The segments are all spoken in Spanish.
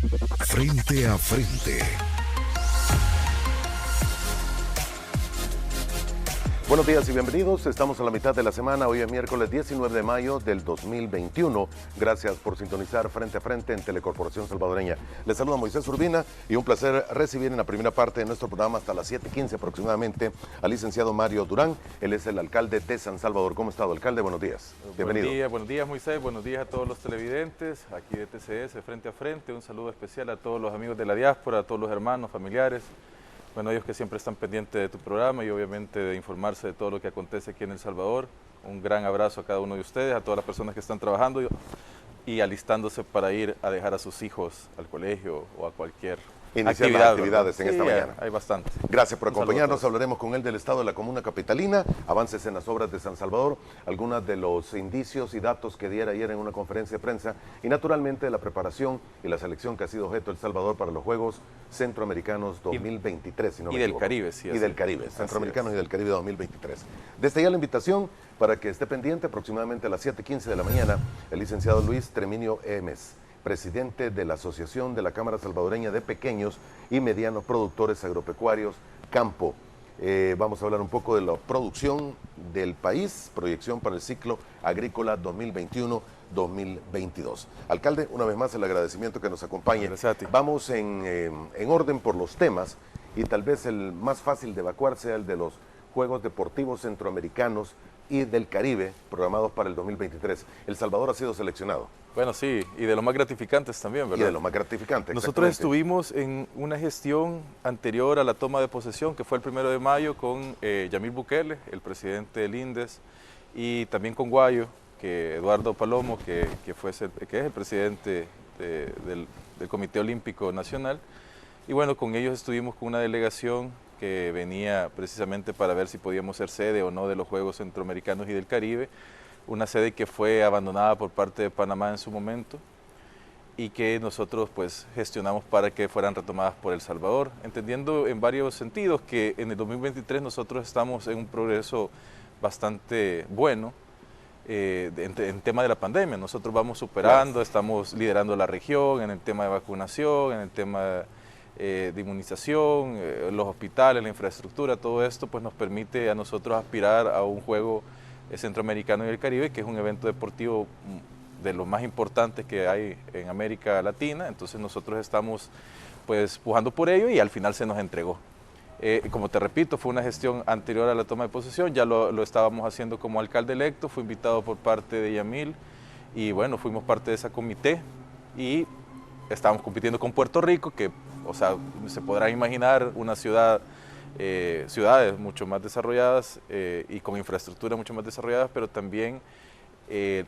Frente a frente. Buenos días y bienvenidos. Estamos a la mitad de la semana. Hoy es miércoles 19 de mayo del 2021. Gracias por sintonizar Frente a Frente en Telecorporación Salvadoreña. Les saluda Moisés Urbina y un placer recibir en la primera parte de nuestro programa hasta las 7:15 aproximadamente al licenciado Mario Durán. Él es el alcalde de San Salvador. ¿Cómo está, alcalde? Buenos días. Bienvenido. Buenos días Moisés, buenos días a todos los televidentes aquí de TCS Frente a Frente. Un saludo especial a todos los amigos de la diáspora, a todos los hermanos, familiares. Bueno, ellos que siempre están pendientes de tu programa y obviamente de informarse de todo lo que acontece aquí en El Salvador. Un gran abrazo a cada uno de ustedes, a todas las personas que están trabajando y alistándose para ir a dejar a sus hijos al colegio o a cualquier Iniciar las actividades en esta mañana. Hay bastante. Gracias por acompañarnos. Hablaremos con él del estado de la comuna capitalina, avances en las obras de San Salvador, algunos de los indicios y datos que diera ayer en una conferencia de prensa y naturalmente la preparación y la selección que ha sido objeto El Salvador para los Juegos Centroamericanos 2023. Si no y me del equivoco. Caribe, sí. Y del Caribe, Centroamericanos y del Caribe 2023. Desde ya la invitación para que esté pendiente aproximadamente a las 7:15 de la mañana el licenciado Luis Treminio Emes, presidente de la Asociación de la Cámara Salvadoreña de Pequeños y Medianos Productores Agropecuarios, Campo. Vamos a hablar un poco de la producción del país, proyección para el ciclo agrícola 2021-2022. Alcalde, una vez más el agradecimiento que nos acompañe. Gracias a ti. Vamos en orden por los temas y tal vez el más fácil de evacuar sea el de los Juegos Deportivos Centroamericanos y del Caribe programados para el 2023. El Salvador ha sido seleccionado. Bueno, sí, y de los más gratificantes también, ¿verdad? Y de lo más gratificante. Nosotros estuvimos en una gestión anterior a la toma de posesión, que fue el 1 de mayo, con Yamil Bukele, el presidente del INDES, y también con Guayo, que Eduardo Palomo, que es el presidente del Comité Olímpico Nacional. Y bueno, con ellos estuvimos con una delegación que venía precisamente para ver si podíamos ser sede o no de los Juegos Centroamericanos y del Caribe, una sede que fue abandonada por parte de Panamá en su momento y que nosotros pues gestionamos para que fueran retomadas por El Salvador, entendiendo en varios sentidos que en el 2023 nosotros estamos en un progreso bastante bueno en tema de la pandemia. Nosotros vamos superando, claro, estamos liderando la región en el tema de vacunación, en el tema de inmunización, los hospitales, la infraestructura, todo esto pues nos permite a nosotros aspirar a un juego centroamericano y del Caribe, que es un evento deportivo de los más importantes que hay en América Latina. Entonces nosotros estamos pues pujando por ello y al final se nos entregó. Como te repito, fue una gestión anterior a la toma de posesión, ya lo estábamos haciendo como alcalde electo, fui invitado por parte de Yamil y bueno, fuimos parte de ese comité y estábamos compitiendo con Puerto Rico, que, o sea, se podrá imaginar una ciudades mucho más desarrolladas y con infraestructura mucho más desarrolladas, pero también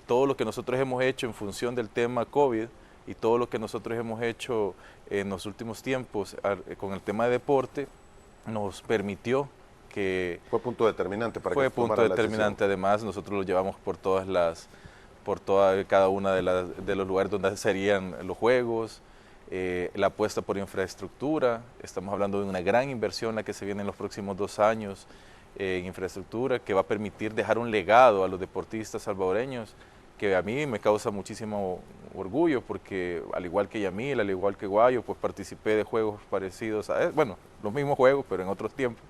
todo lo que nosotros hemos hecho en función del tema COVID y todo lo que nosotros hemos hecho en los últimos tiempos con el tema de deporte nos permitió que... Fue punto determinante para que fue punto determinante, además nosotros lo llevamos por cada una de los lugares donde serían los juegos, la apuesta por infraestructura. Estamos hablando de una gran inversión la que se viene en los próximos 2 años en infraestructura, que va a permitir dejar un legado a los deportistas salvadoreños, que a mí me causa muchísimo orgullo, porque al igual que Yamil, al igual que Guayo, pues participé de juegos parecidos a, bueno, los mismos juegos, pero en otros tiempos.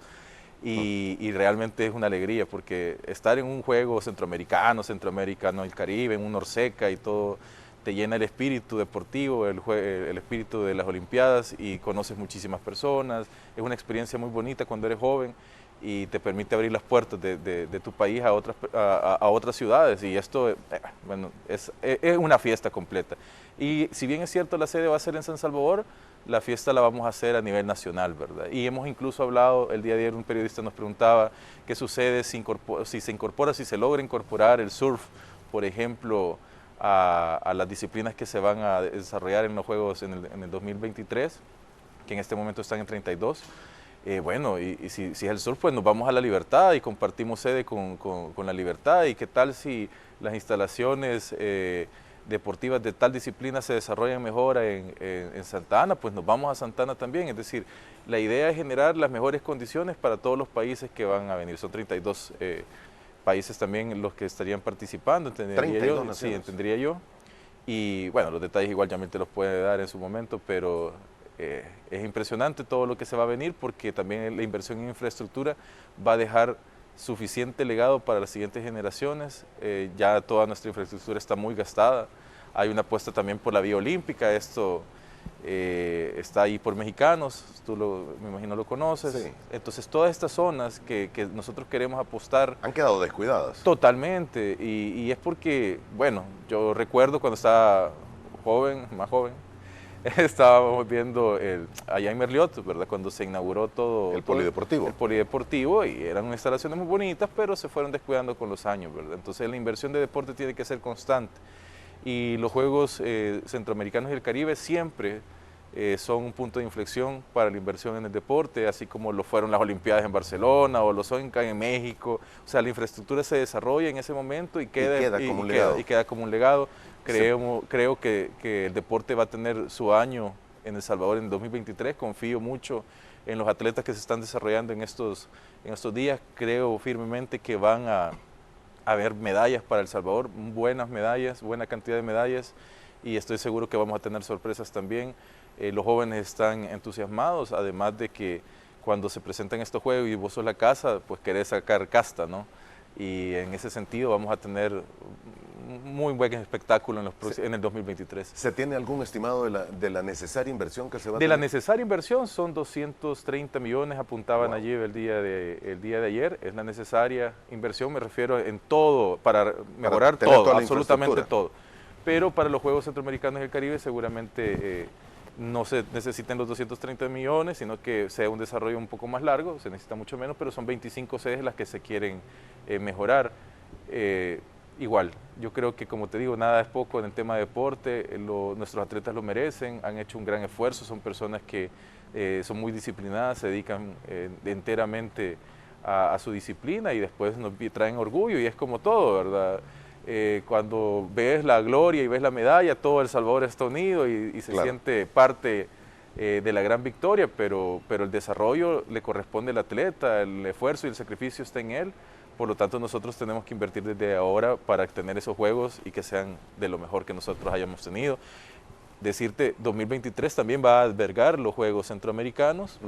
Y realmente es una alegría, porque estar en un juego centroamericano el Caribe, en un Norseca y todo, te llena el espíritu deportivo, el espíritu de las Olimpiadas y conoces muchísimas personas. Es una experiencia muy bonita cuando eres joven y te permite abrir las puertas de tu país a otras ciudades, y esto bueno, es una fiesta completa. Y si bien es cierto la sede va a ser en San Salvador, la fiesta la vamos a hacer a nivel nacional, ¿verdad? Y hemos incluso hablado, el día de ayer un periodista nos preguntaba qué sucede si se logra incorporar el surf, por ejemplo, a las disciplinas que se van a desarrollar en los Juegos en el 2023, que en este momento están en 32. Bueno, y si es el surf, pues nos vamos a La Libertad y compartimos sede con La Libertad. ¿Y qué tal si las instalaciones deportivas de tal disciplina se desarrollan mejor en Santa Ana? Pues nos vamos a Santa Ana también. Es decir, la idea es generar las mejores condiciones para todos los países que van a venir. Son 32 países también los que estarían participando, entendería yo. Sí, entendería yo. Y bueno, los detalles igual Yamil te los puede dar en su momento, pero es impresionante todo lo que se va a venir, porque también la inversión en infraestructura va a dejar suficiente legado para las siguientes generaciones. Ya toda nuestra infraestructura está muy gastada. Hay una apuesta también por la vía olímpica. Esto está ahí por Mexicanos, me imagino lo conoces. Sí. Entonces todas estas zonas que nosotros queremos apostar Han quedado descuidadas. totalmente, y es porque, bueno, yo recuerdo cuando estaba joven, más joven, estábamos viendo allá en Merliot, ¿verdad? Cuando se inauguró todo El polideportivo. el polideportivo, y eran instalaciones muy bonitas, pero se fueron descuidando con los años, ¿verdad? Entonces la inversión de deporte tiene que ser constante, y los Juegos Centroamericanos y el Caribe siempre son un punto de inflexión para la inversión en el deporte, así como lo fueron las Olimpiadas en Barcelona o los son en México. O sea, la infraestructura se desarrolla en ese momento y queda como un legado. Y queda como un legado. Creo que el deporte va a tener su año en El Salvador en 2023. Confío mucho en los atletas que se están desarrollando en estos días. Creo firmemente que van a haber medallas para El Salvador, buenas medallas, buena cantidad de medallas, y estoy seguro que vamos a tener sorpresas también. Los jóvenes están entusiasmados, además de que cuando se presentan estos juegos y vos sos la casa, pues querés sacar casta, ¿no? Y en ese sentido vamos a tener un muy buen espectáculo en el 2023. ¿Se tiene algún estimado de la necesaria inversión que se va a De tener? la necesaria inversión son 230 millones, apuntaban allí el día de ayer. Es la necesaria inversión, me refiero en todo, para mejorar tener todo, toda la absolutamente infraestructura. todo. Pero para los Juegos Centroamericanos y el Caribe seguramente no se necesiten los 230 millones, sino que sea un desarrollo un poco más largo, se necesita mucho menos, pero son 25 sedes las que se quieren mejorar. Igual, yo creo que, como te digo, nada es poco en el tema de deporte. Nuestros atletas lo merecen, han hecho un gran esfuerzo, son personas que son muy disciplinadas, se dedican enteramente a su disciplina, y después nos traen orgullo, y es como todo, ¿verdad? Cuando ves la gloria y ves la medalla, todo El Salvador está unido y se siente parte de la gran victoria, pero el desarrollo le corresponde al atleta, el esfuerzo y el sacrificio está en él. Por lo tanto, nosotros tenemos que invertir desde ahora para tener esos juegos y que sean de lo mejor que nosotros hayamos tenido. Decirte, 2023 también va a albergar los Juegos Centroamericanos.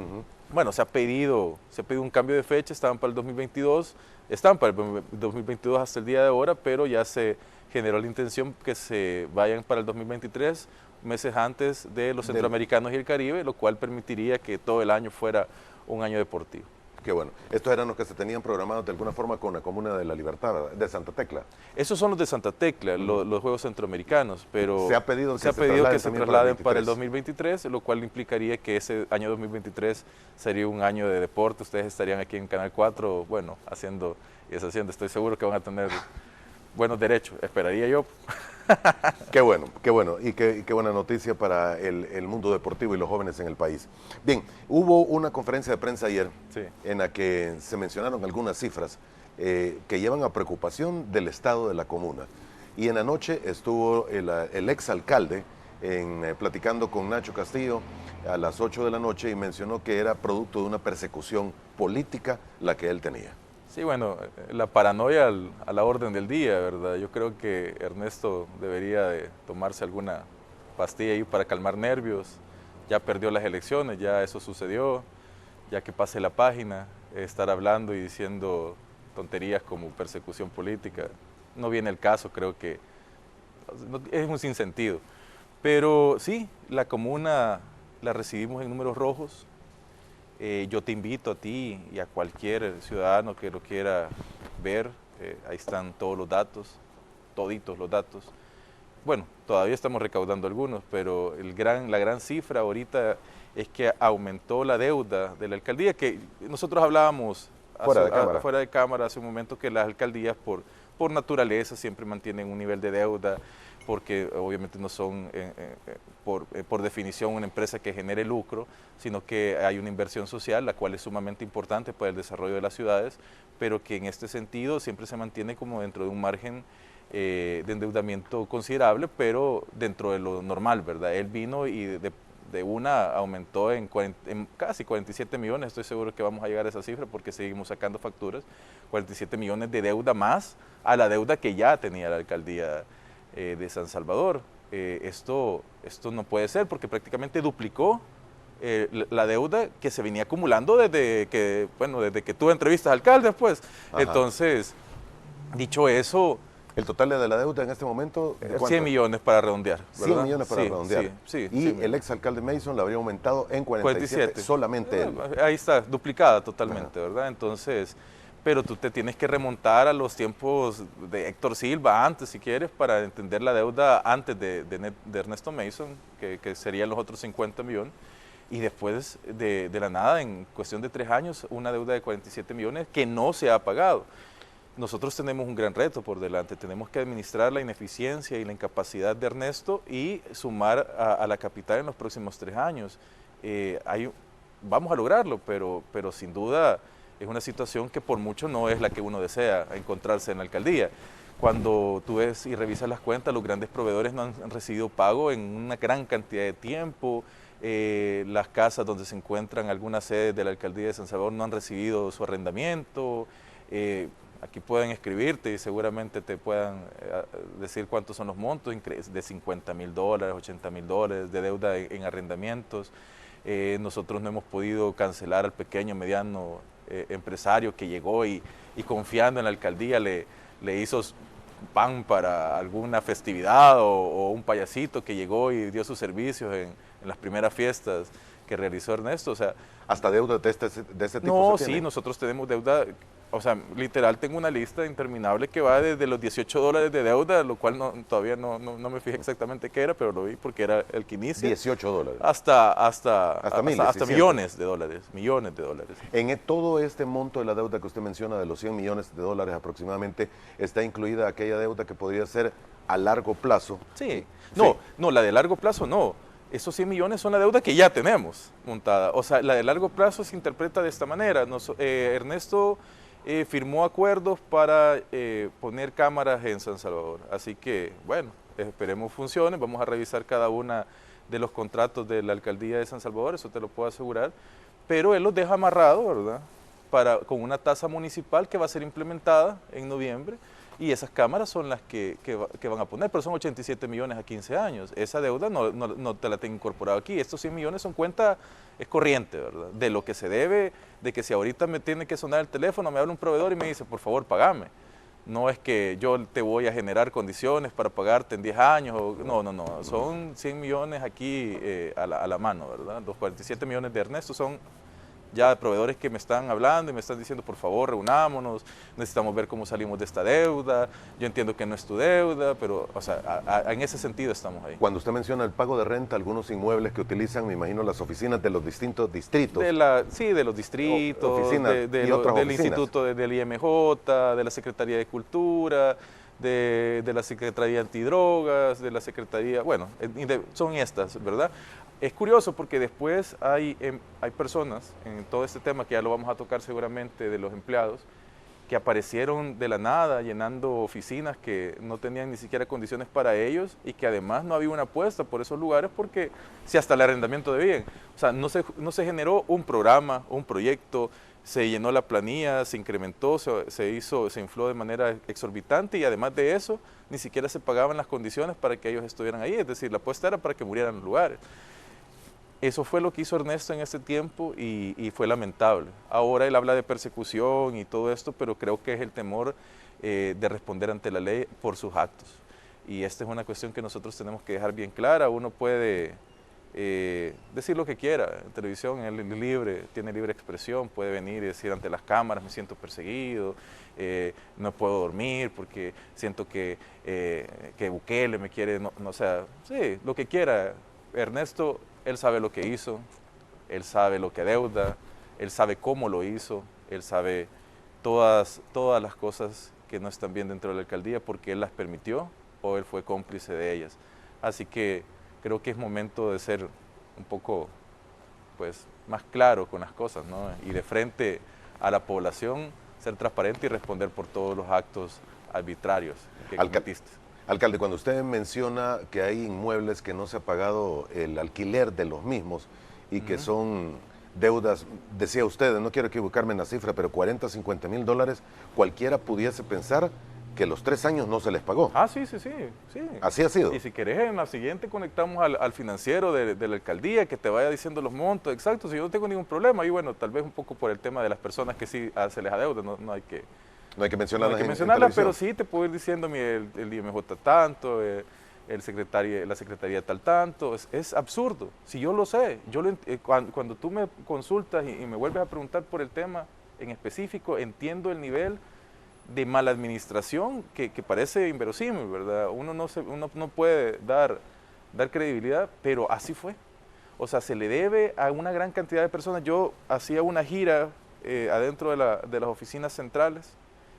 Bueno, se ha pedido un cambio de fecha, estaban para el 2022, están para el 2022 hasta el día de ahora, pero ya se generó la intención que se vayan para el 2023, meses antes de los Centroamericanos y el Caribe, lo cual permitiría que todo el año fuera un año deportivo. Qué bueno. Estos eran los que se tenían programados de alguna forma con la Comuna de la Libertad, ¿verdad? De Santa Tecla. Esos son los de Santa Tecla, los Juegos Centroamericanos, pero se ha pedido que se trasladen para el 2023, lo cual implicaría que ese año 2023 sería un año de deporte. Ustedes estarían aquí en Canal 4, bueno, haciendo y deshaciendo. Estoy seguro que van a tener buenos derechos, esperaría yo. Qué bueno, y qué buena noticia para el mundo deportivo y los jóvenes en el país. Bien, hubo una conferencia de prensa ayer en la que se mencionaron algunas cifras que llevan a preocupación del estado de la comuna. Y en la noche estuvo el exalcalde platicando con Nacho Castillo a las 8 de la noche y mencionó que era producto de una persecución política la que él tenía. Sí, bueno, la paranoia a la orden del día, ¿verdad? Yo creo que Ernesto debería de tomarse alguna pastilla ahí para calmar nervios. Ya perdió las elecciones, ya eso sucedió, ya que pase la página, estar hablando y diciendo tonterías como persecución política. No viene el caso, creo que es un sinsentido. Pero sí, la comuna la recibimos en números rojos. Yo te invito a ti y a cualquier ciudadano que lo quiera ver, ahí están todos los datos, toditos los datos. Bueno, todavía estamos recaudando algunos, pero la gran cifra ahorita es que aumentó la deuda de la alcaldía, que nosotros hablábamos fuera de cámara hace un momento, que las alcaldías por naturaleza siempre mantienen un nivel de deuda, porque obviamente no son por definición una empresa que genere lucro, sino que hay una inversión social, la cual es sumamente importante para el desarrollo de las ciudades, pero que en este sentido siempre se mantiene como dentro de un margen de endeudamiento considerable, pero dentro de lo normal, ¿verdad? Él vino y de una aumentó en casi 47 millones, estoy seguro que vamos a llegar a esa cifra porque seguimos sacando facturas, 47 millones de deuda más a la deuda que ya tenía la alcaldía de San Salvador. esto no puede ser porque prácticamente duplicó la deuda que se venía acumulando desde que tuve entrevistas al alcalde, pues. Ajá. Entonces, dicho eso, ¿El total de la deuda en este momento? ¿De cuánto? 100 millones para redondear, ¿verdad? 100 millones para redondear. Sí, y el exalcalde Mason la habría aumentado en 47, solamente él. Ahí está, duplicada totalmente, ¿verdad? Entonces, pero tú te tienes que remontar a los tiempos de Héctor Silva antes, si quieres, para entender la deuda antes de Ernesto Mason, que serían los otros 50 millones. Y después de la nada, en cuestión de 3 años, una deuda de 47 millones que no se ha pagado. Nosotros tenemos un gran reto por delante, tenemos que administrar la ineficiencia y la incapacidad de Ernesto y sumar a la capital en los próximos 3 años. Vamos a lograrlo, pero sin duda es una situación que por mucho no es la que uno desea encontrarse en la alcaldía. Cuando tú ves y revisas las cuentas, los grandes proveedores no han recibido pago en una gran cantidad de tiempo. Las casas donde se encuentran algunas sedes de la alcaldía de San Salvador no han recibido su arrendamiento. Aquí pueden escribirte y seguramente te puedan decir cuántos son los montos, de $50,000, $80,000 de deuda en arrendamientos. Nosotros no hemos podido cancelar al pequeño, mediano empresario que llegó y confiando en la alcaldía le hizo pan para alguna festividad o un payasito que llegó y dio sus servicios en las primeras fiestas que realizó Ernesto. O sea, ¿hasta deuda de este tipo? No, sí, nosotros tenemos deuda. O sea, literal tengo una lista interminable que va desde los $18 de deuda, lo cual todavía no me fijé exactamente qué era, pero lo vi porque era el que inicia. $18. Hasta millones de dólares. En todo este monto de la deuda que usted menciona, de los $100 millones aproximadamente, está incluida aquella deuda que podría ser a largo plazo. Sí. No, la de largo plazo no. Esos 100 millones son la deuda que ya tenemos montada. O sea, la de largo plazo se interpreta de esta manera. Ernesto firmó acuerdos para poner cámaras en San Salvador. Así que, bueno, esperemos funcione. Vamos a revisar cada una de los contratos de la alcaldía de San Salvador, eso te lo puedo asegurar. Pero él los deja amarrados, ¿verdad? Con una tasa municipal que va a ser implementada en noviembre. Y esas cámaras son las que van a poner, pero son 87 millones a 15 años. Esa deuda no te la tengo incorporado aquí. Estos 100 millones son cuenta, es corriente, ¿verdad? De lo que se debe, de que si ahorita me tiene que sonar el teléfono, me habla un proveedor y me dice, por favor, pagame. No es que yo te voy a generar condiciones para pagarte en 10 años. No. Son 100 millones aquí a la mano, ¿verdad? Los 47 millones de Ernesto son ya proveedores que me están hablando y me están diciendo, por favor, reunámonos, necesitamos ver cómo salimos de esta deuda, yo entiendo que no es tu deuda, pero, o sea, en ese sentido estamos ahí. Cuando usted menciona el pago de renta, algunos inmuebles que utilizan, me imagino, las oficinas de los distintos distritos. Sí, de los distritos, del Instituto del IMJ, de la Secretaría de Cultura, de la Secretaría Antidrogas, de la Secretaría, bueno, son estas, ¿verdad? Es curioso porque después hay personas en todo este tema, que ya lo vamos a tocar seguramente, de los empleados, que aparecieron de la nada llenando oficinas que no tenían ni siquiera condiciones para ellos y que además no había una apuesta por esos lugares porque si hasta el arrendamiento debían. O sea, no se generó un programa, un proyecto, se llenó la planilla, se incrementó, se infló de manera exorbitante y además de eso ni siquiera se pagaban las condiciones para que ellos estuvieran ahí, es decir, la apuesta era para que murieran los lugares. Eso fue lo que hizo Ernesto en ese tiempo y fue lamentable. Ahora él habla de persecución y todo esto, pero creo que es el temor de responder ante la ley por sus actos. Y esta es una cuestión que nosotros tenemos que dejar bien clara. Uno puede decir lo que quiera en televisión, él es libre, tiene libre expresión, puede venir y decir ante las cámaras, me siento perseguido, no puedo dormir porque siento que Bukele me quiere, o sea, sí, lo que quiera. Ernesto, él sabe lo que hizo, él sabe lo que deuda, él sabe cómo lo hizo, él sabe todas las cosas que no están bien dentro de la alcaldía porque él las permitió o él fue cómplice de ellas. Así que creo que es momento de ser un poco pues, más claro con las cosas, ¿no? Y de frente a la población ser transparente y responder por todos los actos arbitrarios que cometiste. Alcalde, cuando usted menciona que hay inmuebles que no se ha pagado el alquiler de los mismos y que son deudas, decía usted, no quiero equivocarme en la cifra, pero $40, $50,000, cualquiera pudiese pensar que los 3 años no se les pagó. Ah, sí. Así ha sido. Y si querés, en la siguiente conectamos al financiero de la alcaldía que te vaya diciendo los montos exactos. Y yo no tengo ningún problema. Y bueno, tal vez un poco por el tema de las personas que sí se les adeuda, no hay que... No hay que mencionarlas, en pero sí te puedo ir diciendo el IMJ tanto, la secretaría tal tanto. Es absurdo. Si yo lo sé, cuando tú me consultas y me vuelves a preguntar por el tema en específico, entiendo el nivel de mala administración que parece inverosímil, ¿verdad? Uno no puede dar credibilidad, pero así fue. O sea, se le debe a una gran cantidad de personas. Yo hacía una gira adentro de las oficinas centrales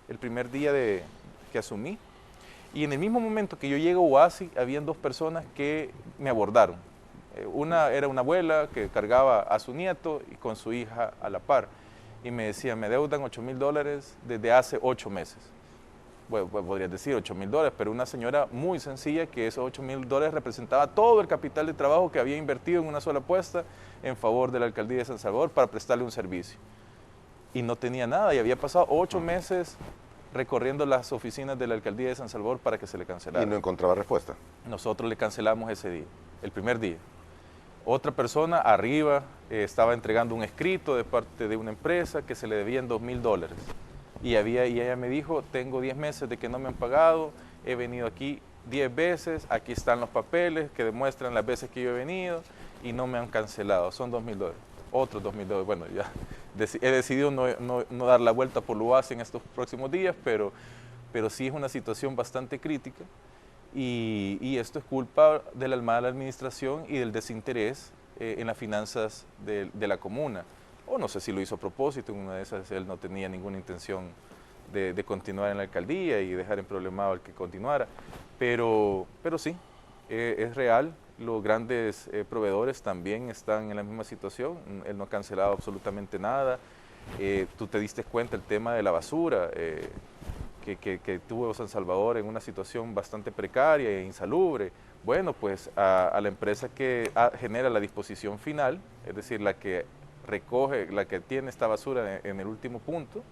el primer día que asumí, y en el mismo momento que yo llego a Oasi, habían 2 personas que me abordaron. Una era una abuela que cargaba a su nieto y con su hija a la par, y me decía, me deudan $8,000 desde hace 8 meses. Bueno, pues podrías decir $8,000, pero una señora muy sencilla que esos $8,000 representaba todo el capital de trabajo que había invertido en una sola apuesta en favor de la alcaldía de San Salvador para prestarle un servicio. Y no tenía nada, y había pasado 8 meses recorriendo las oficinas de la alcaldía de San Salvador para que se le cancelara. Y no encontraba respuesta. Nosotros le cancelamos ese día, el primer día. Otra persona arriba estaba entregando un escrito de parte de una empresa que se le debían $2,000. Y ella me dijo, tengo 10 meses de que no me han pagado, he venido aquí 10 veces, aquí están los papeles que demuestran las veces que yo he venido y no me han cancelado, son $2,000. Otros $2,000. Bueno, ya he decidido no dar la vuelta por lo Oasi en estos próximos días, pero sí es una situación bastante crítica, y esto es culpa de la mala administración y del desinterés en las finanzas de la comuna. O no sé si lo hizo a propósito, en una de esas él no tenía ninguna intención de continuar en la alcaldía y dejar en problemado al que continuara, pero sí, es real. Los grandes proveedores también están en la misma situación. Él no ha cancelado absolutamente nada. Tú te diste cuenta el tema de la basura que tuvo San Salvador en una situación bastante precaria e insalubre. Bueno, pues a la empresa que genera la disposición final, es decir, la que recoge, la que tiene esta basura en el último punto,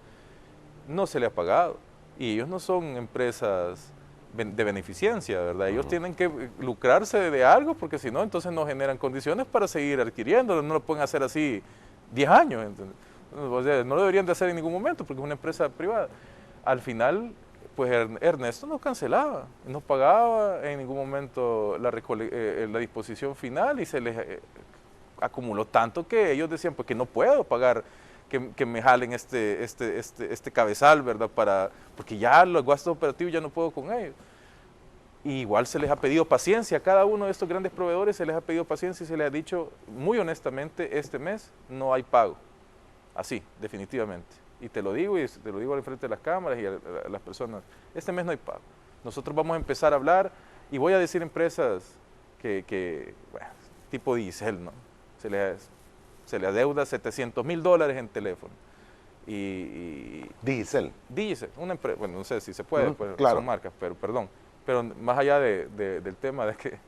no se le ha pagado. Y ellos no son empresas de beneficencia, ¿verdad? Ellos tienen que lucrarse de algo, porque si no, entonces no generan condiciones para seguir adquiriendo. No lo pueden hacer así 10 años. O sea, no lo deberían de hacer en ningún momento, porque es una empresa privada. Al final, pues Ernesto no cancelaba, no pagaba en ningún momento la disposición final, y se les acumuló tanto que ellos decían, pues que no puedo pagar que me jalen este cabezal, ¿verdad? Porque ya los gastos operativos ya no puedo con ellos. Y igual se les ha pedido paciencia a cada uno de estos grandes proveedores, se les ha pedido paciencia y se les ha dicho muy honestamente, este mes no hay pago. Así, definitivamente. Y te lo digo al frente de las cámaras y a las personas, este mes no hay pago. Nosotros vamos a empezar a hablar, y voy a decir empresas bueno, tipo Digicel, ¿no? Se le adeuda $700,000 en teléfono. Digicel, una empresa, bueno, no sé si se puede, pues, claro. Son marcas, pero más allá del tema de que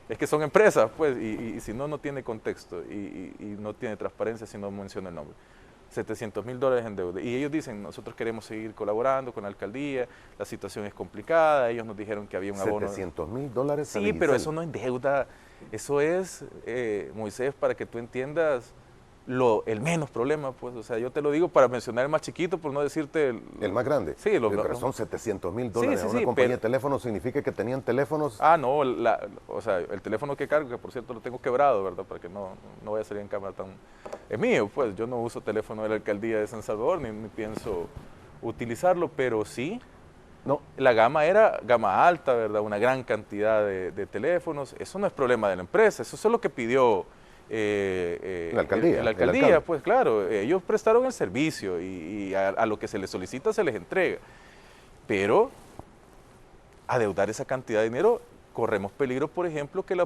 es que son empresas, pues, y si no tiene contexto y no tiene transparencia si no menciona el nombre. $700,000 en deuda. Y ellos dicen, nosotros queremos seguir colaborando con la alcaldía, la situación es complicada, ellos nos dijeron que había un abono. $700,000. Sí, pero eso no es deuda, eso es, Moisés, para que tú entiendas el menos problema, pues. O sea, yo te lo digo para mencionar el más chiquito, por no decirte el más grande. Sí, pero son $700,000. Sí, una compañía de teléfonos significa que tenían teléfonos. Ah, no, o sea, el teléfono que cargo, que por cierto lo tengo quebrado, ¿verdad? Para que no vaya a salir en cámara tan... Es mío, pues. Yo no uso teléfono de la alcaldía de San Salvador, ni pienso utilizarlo, pero sí. No, la gama era gama alta, ¿verdad? Una gran cantidad de teléfonos. Eso no es problema de la empresa, eso es lo que pidió la alcaldía, pues claro, ellos prestaron el servicio y a lo que se les solicita se les entrega. Pero adeudar esa cantidad de dinero, corremos peligro, por ejemplo, que la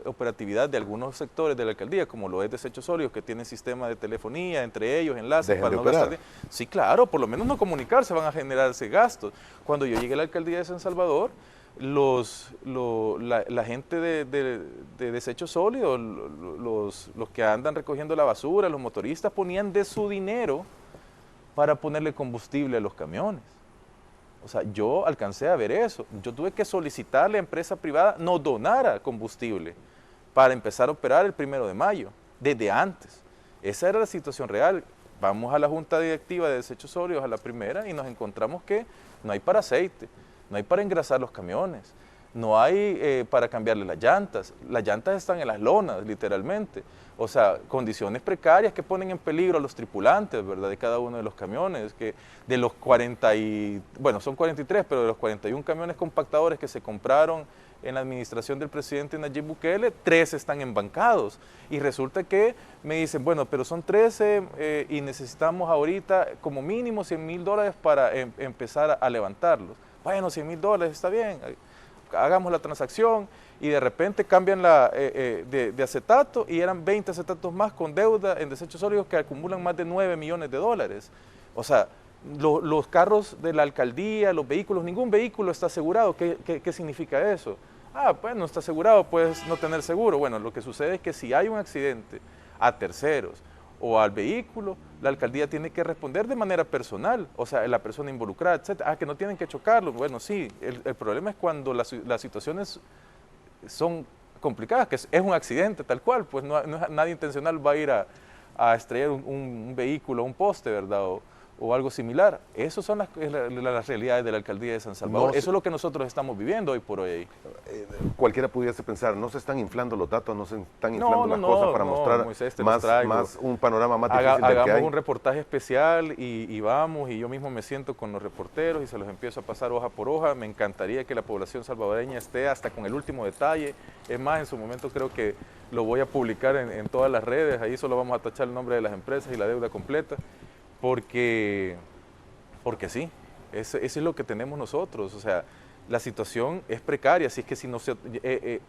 operatividad de algunos sectores de la alcaldía, como lo es Desechos Sólidos, que tienen sistema de telefonía, entre ellos, enlaces para no gastar. Sí, claro, por lo menos no comunicarse, van a generarse gastos. Cuando yo llegué a la alcaldía de San Salvador, la gente de Desechos Sólidos, los que andan recogiendo la basura, los motoristas, ponían de su dinero para ponerle combustible a los camiones. O sea, yo alcancé a ver eso. Yo tuve que solicitarle a empresa privada no donara combustible para empezar a operar el 1 de mayo, desde antes. Esa era la situación real. Vamos a la junta directiva de desechos sólidos, a la primera, y nos encontramos que no hay para aceite, no hay para engrasar los camiones, no hay para cambiarle las llantas están en las lonas, literalmente. O sea, condiciones precarias que ponen en peligro a los tripulantes, ¿verdad?, de cada uno de los camiones, que de los 43, pero de los 41 camiones compactadores que se compraron en la administración del presidente Nayib Bukele, 13 están embancados. Y resulta que me dicen, bueno, pero son 13 y necesitamos ahorita como mínimo $100,000 para empezar a levantarlos. Bueno, $100,000 está bien, hagamos la transacción, y de repente cambian de acetato y eran 20 acetatos más con deuda en desechos sólidos que acumulan más de $9 millones. O sea, los carros de la alcaldía, los vehículos, ningún vehículo está asegurado. ¿Qué significa eso? Pues no está asegurado, puedes no tener seguro. Bueno, lo que sucede es que si hay un accidente a terceros o al vehículo, la alcaldía tiene que responder de manera personal, o sea, la persona involucrada, etc. Que no tienen que chocarlo. Bueno, sí, el problema es cuando las situaciones son complicadas, que es un accidente tal cual, pues nadie intencional va a ir a estrellar un vehículo, un poste, ¿verdad?, o algo similar. Esas son las realidades de la alcaldía de San Salvador. Eso es lo que nosotros estamos viviendo hoy por hoy ahí. Cualquiera pudiese pensar, no se están inflando los datos, no se están inflando las cosas para mostrar Moisés, más un panorama más difícil del que hay. Hagamos un reportaje especial y vamos, y yo mismo me siento con los reporteros y se los empiezo a pasar hoja por hoja. Me encantaría que la población salvadoreña esté hasta con el último detalle. Es más, en su momento creo que lo voy a publicar en todas las redes. Ahí solo vamos a tachar el nombre de las empresas y la deuda completa. Porque sí, eso es lo que tenemos nosotros. O sea, la situación es precaria, así es que si no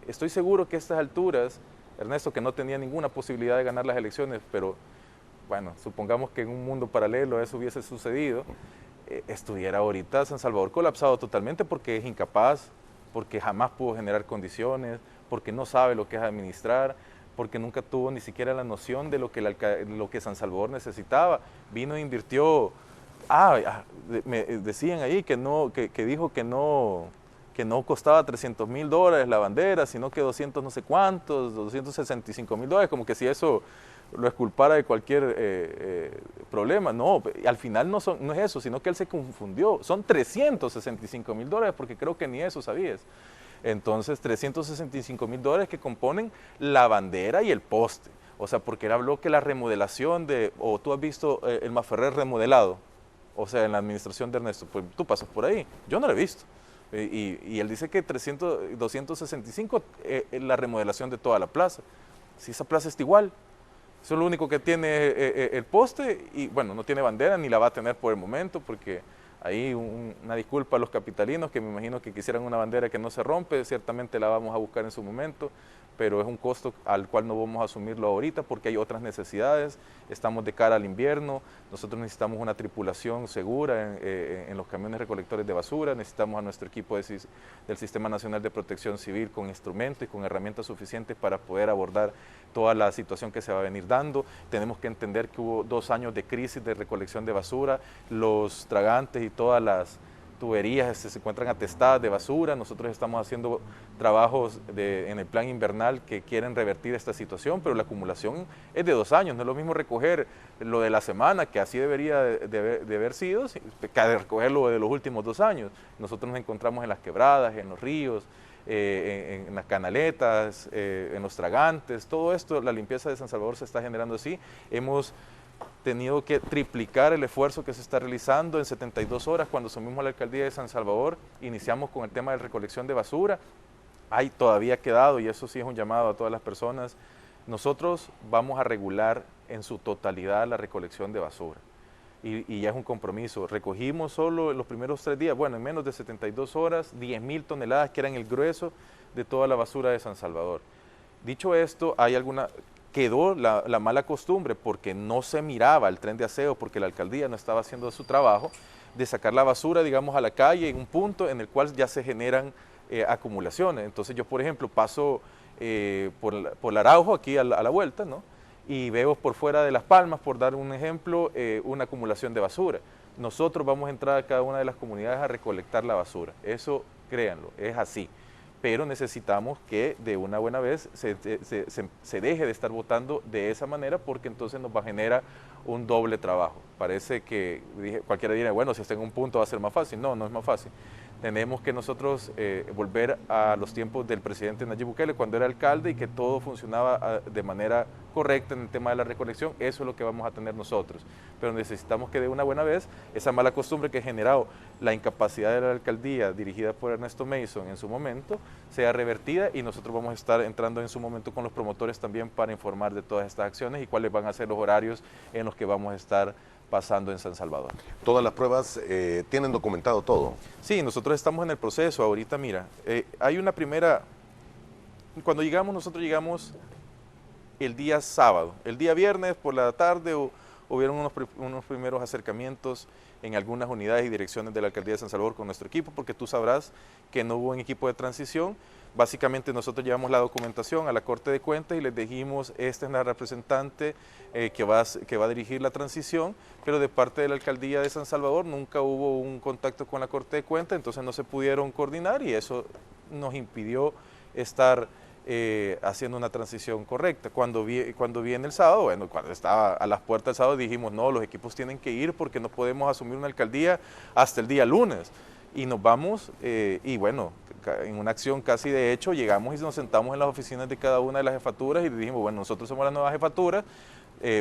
estoy seguro que a estas alturas, Ernesto, que no tenía ninguna posibilidad de ganar las elecciones, pero bueno, supongamos que en un mundo paralelo eso hubiese sucedido, estuviera ahorita San Salvador colapsado totalmente porque es incapaz, porque jamás pudo generar condiciones, porque no sabe lo que es administrar, porque nunca tuvo ni siquiera la noción de lo que San Salvador necesitaba. Vino e invirtió, me decían ahí que dijo que no costaba $300,000 la bandera, sino que 200 no sé cuántos, $265,000, como que si eso lo exculpara de cualquier problema. No, al final no es eso, sino que él se confundió. Son $365,000 porque creo que ni eso sabías. Entonces, $365,000 que componen la bandera y el poste. O sea, porque él habló que la remodelación o tú has visto el Maferrer remodelado, o sea, en la administración de Ernesto, pues tú pasas por ahí, yo no lo he visto. Y él dice que 265 la remodelación de toda la plaza. Si esa plaza está igual, eso es lo único que tiene el poste, y bueno, no tiene bandera ni la va a tener por el momento, porque ahí una disculpa a los capitalinos que me imagino que quisieran una bandera que no se rompe, ciertamente la vamos a buscar en su momento, pero es un costo al cual no vamos a asumirlo ahorita porque hay otras necesidades. Estamos de cara al invierno, nosotros necesitamos una tripulación segura en los camiones recolectores de basura, necesitamos a nuestro equipo del Sistema Nacional de Protección Civil con instrumentos y con herramientas suficientes para poder abordar toda la situación que se va a venir dando. Tenemos que entender que hubo 2 años de crisis de recolección de basura, los tragantes y todas las tuberías se encuentran atestadas de basura. Nosotros estamos haciendo trabajos en el plan invernal que quieren revertir esta situación, pero la acumulación es de 2 años. No es lo mismo recoger lo de la semana, que así debería de haber sido, que recogerlo de los últimos 2 años. Nosotros nos encontramos en las quebradas, en los ríos, en las canaletas, en los tragantes. Todo esto, la limpieza de San Salvador se está generando así. Hemos tenido que triplicar el esfuerzo que se está realizando en 72 horas. Cuando asumimos la alcaldía de San Salvador, iniciamos con el tema de recolección de basura. Hay todavía quedado, y eso sí es un llamado a todas las personas, nosotros vamos a regular en su totalidad la recolección de basura. Y ya es un compromiso. Recogimos solo en los primeros 3 días, bueno, en menos de 72 horas, 10,000 toneladas, que eran el grueso de toda la basura de San Salvador. Dicho esto, quedó la mala costumbre, porque no se miraba el tren de aseo, porque la alcaldía no estaba haciendo su trabajo, de sacar la basura, digamos, a la calle en un punto en el cual ya se generan acumulaciones. Entonces yo, por ejemplo, paso por el Araujo, aquí a la vuelta, ¿no?, y veo por fuera de Las Palmas, por dar un ejemplo, una acumulación de basura. nosotros vamos a entrar a cada una de las comunidades a recolectar la basura. Eso, créanlo, es así. Pero necesitamos que de una buena vez se deje de estar votando de esa manera, porque entonces nos va a generar un doble trabajo. Parece que cualquiera dirá, bueno, si está en un punto va a ser más fácil. No, no es más fácil. Tenemos que nosotros volver a los tiempos del presidente Nayib Bukele cuando era alcalde y que todo funcionaba de manera correcta en el tema de la recolección. Eso es lo que vamos a tener nosotros. Pero necesitamos que de una buena vez esa mala costumbre que ha generado la incapacidad de la alcaldía dirigida por Ernesto Mason en su momento sea revertida, y nosotros vamos a estar entrando en su momento con los promotores también para informar de todas estas acciones y cuáles van a ser los horarios en los que vamos a estar pasando en San Salvador. ¿Todas las pruebas tienen documentado todo? Sí, nosotros estamos en el proceso. Ahorita, mira, hay una primera... Cuando llegamos, nosotros llegamos el día sábado. El día viernes por la tarde hubieron unos primeros acercamientos en algunas unidades y direcciones de la Alcaldía de San Salvador con nuestro equipo, porque tú sabrás que no hubo un equipo de transición. Básicamente nosotros llevamos la documentación a la Corte de Cuentas y les dijimos, esta es la representante que va a dirigir la transición, pero de parte de la Alcaldía de San Salvador nunca hubo un contacto con la Corte de Cuentas, entonces no se pudieron coordinar y eso nos impidió estar haciendo una transición correcta. Cuando viene el sábado, bueno, cuando estaba a las puertas del sábado dijimos, no, los equipos tienen que ir porque no podemos asumir una alcaldía hasta el día lunes. Y nos vamos, y bueno, en una acción casi de hecho, llegamos y nos sentamos en las oficinas de cada una de las jefaturas y dijimos, bueno, nosotros somos las nuevas jefaturas,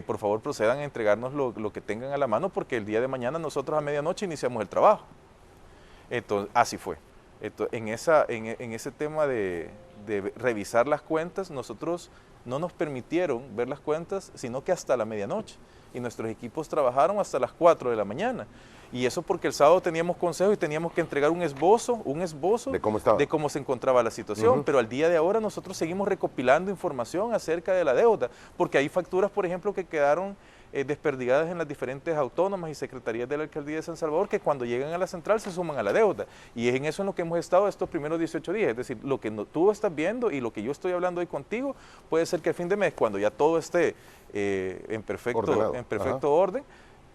por favor procedan a entregarnos lo que tengan a la mano, porque el día de mañana nosotros a medianoche iniciamos el trabajo. Entonces, así fue. Entonces, en ese tema de revisar las cuentas, nosotros no nos permitieron ver las cuentas, sino que hasta la medianoche. Y nuestros equipos trabajaron hasta las 4 de la mañana. Y eso porque el sábado teníamos consejo y teníamos que entregar un esbozo de cómo se encontraba la situación, pero al día de ahora nosotros seguimos recopilando información acerca de la deuda, porque hay facturas, por ejemplo, que quedaron desperdigadas en las diferentes autónomas y secretarías de la Alcaldía de San Salvador, que cuando llegan a la central se suman a la deuda. Y es en eso en lo que hemos estado estos primeros 18 días, es decir, lo que tú estás viendo y lo que yo estoy hablando hoy contigo, puede ser que a fin de mes, cuando ya todo esté en perfecto orden,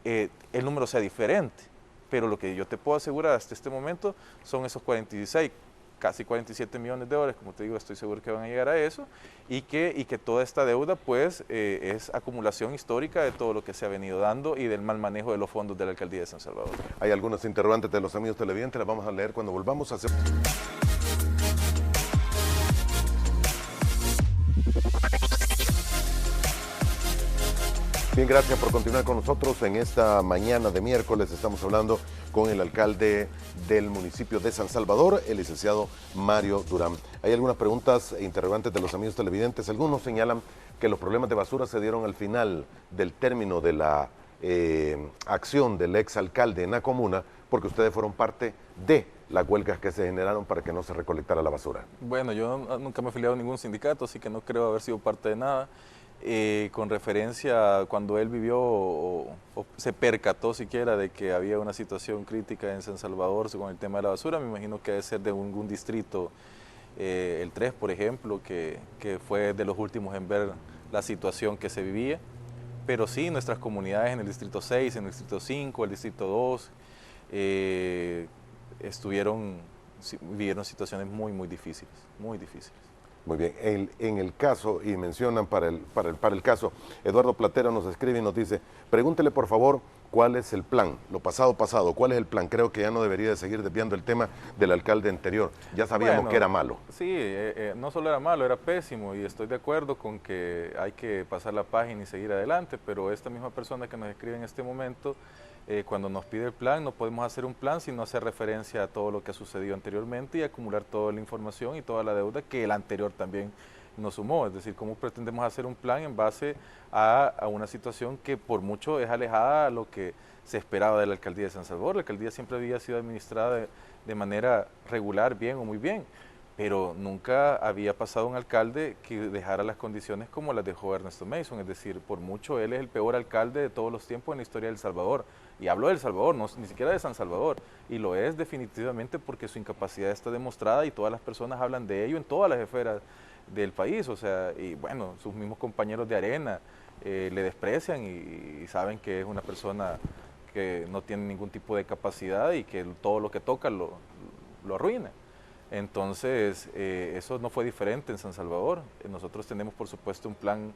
el número sea diferente, pero lo que yo te puedo asegurar hasta este momento son esos 46, casi 47 millones de dólares, como te digo, estoy seguro que van a llegar a eso, y que toda esta deuda pues es acumulación histórica de todo lo que se ha venido dando y del mal manejo de los fondos de la Alcaldía de San Salvador. Hay algunos interrogantes de los amigos televidentes, las vamos a leer cuando volvamos a hacer... Bien, gracias por continuar con nosotros en esta mañana de miércoles. Estamos hablando con el alcalde del municipio de San Salvador, el licenciado Mario Durán. Hay algunas preguntas e interrogantes de los amigos televidentes. Algunos señalan que los problemas de basura se dieron al final del término de la acción del exalcalde en la comuna, porque ustedes fueron parte de las huelgas que se generaron para que no se recolectara la basura. Bueno, yo nunca me he afiliado a ningún sindicato, así que no creo haber sido parte de nada. Con referencia a cuando él vivió o se percató siquiera de que había una situación crítica en San Salvador con el tema de la basura, me imagino que debe ser de algún distrito, el 3 por ejemplo, que fue de los últimos en ver la situación que se vivía, pero sí, nuestras comunidades en el distrito 6, en el distrito 5, el distrito 2, vivieron situaciones muy difíciles, muy difíciles. Muy bien, en el caso, y mencionan para el caso, Eduardo Platero nos escribe y nos dice, pregúntele por favor cuál es el plan, lo pasado, cuál es el plan. Creo que ya no debería de seguir desviando el tema del alcalde anterior, ya sabíamos que era malo. Sí, no solo era malo, era pésimo, y estoy de acuerdo con que hay que pasar la página y seguir adelante, pero esta misma persona que nos escribe en este momento, cuando nos pide el plan, no podemos hacer un plan sino hacer referencia a todo lo que ha sucedido anteriormente y acumular toda la información y toda la deuda que el anterior también nos sumó. Es decir, cómo pretendemos hacer un plan en base a una situación que por mucho es alejada a lo que se esperaba de la Alcaldía de San Salvador. La Alcaldía siempre había sido administrada de manera regular, bien o muy bien, pero nunca había pasado un alcalde que dejara las condiciones como las dejó Ernesto Mason. Es decir, por mucho él es el peor alcalde de todos los tiempos en la historia de El Salvador. Y hablo de El Salvador, ni siquiera de San Salvador. Y lo es definitivamente porque su incapacidad está demostrada y todas las personas hablan de ello en todas las esferas del país. O sea, y bueno, sus mismos compañeros de arena le desprecian y saben que es una persona que no tiene ningún tipo de capacidad y que todo lo que toca lo arruina. Entonces, eso no fue diferente en San Salvador. Nosotros tenemos, por supuesto, un plan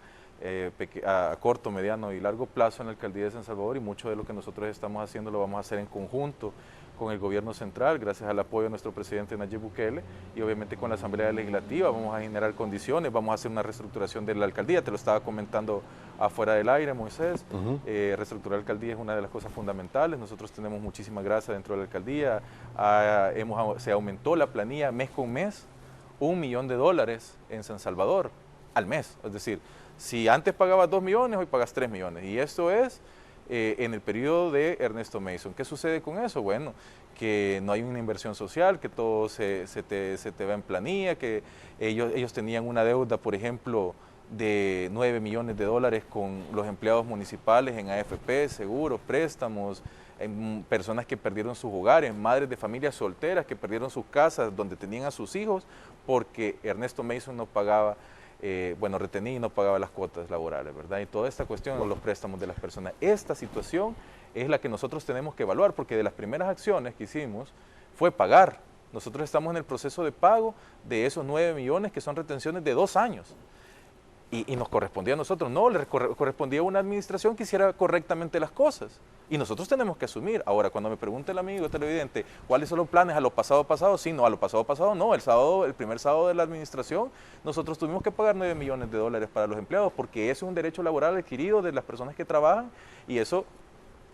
a corto, mediano y largo plazo en la Alcaldía de San Salvador, y mucho de lo que nosotros estamos haciendo lo vamos a hacer en conjunto con el gobierno central, gracias al apoyo de nuestro presidente Nayib Bukele, y obviamente con la Asamblea Legislativa vamos a generar condiciones, vamos a hacer una reestructuración de la alcaldía, te lo estaba comentando afuera del aire, Moisés. Reestructurar la alcaldía es una de las cosas fundamentales. Nosotros tenemos muchísima grasa dentro de la alcaldía, se aumentó la planilla mes con mes, $1 millón en San Salvador al mes, es decir, si antes pagabas 2 millones, hoy pagas 3 millones, y esto es en el periodo de Ernesto Mason. ¿Qué sucede con eso? Bueno, que no hay una inversión social, que todo se te va en planilla, que ellos tenían una deuda, por ejemplo, de $9 millones con los empleados municipales en AFP, seguros, préstamos, personas que perdieron sus hogares, madres de familias solteras que perdieron sus casas donde tenían a sus hijos porque Ernesto Mason no pagaba, retenía y no pagaba las cuotas laborales, ¿verdad? Y toda esta cuestión de los préstamos de las personas. Esta situación es la que nosotros tenemos que evaluar, porque de las primeras acciones que hicimos fue pagar. Nosotros estamos en el proceso de pago de esos 9 millones que son retenciones de 2 años. Y nos correspondía a nosotros, no, le correspondía a una administración que hiciera correctamente las cosas. Y nosotros tenemos que asumir. Ahora, cuando me pregunta el amigo televidente, ¿cuáles son los planes a lo pasado? Sí, no, a lo pasado no. El primer sábado de la administración, nosotros tuvimos que pagar $9 millones para los empleados, porque eso es un derecho laboral adquirido de las personas que trabajan, y eso,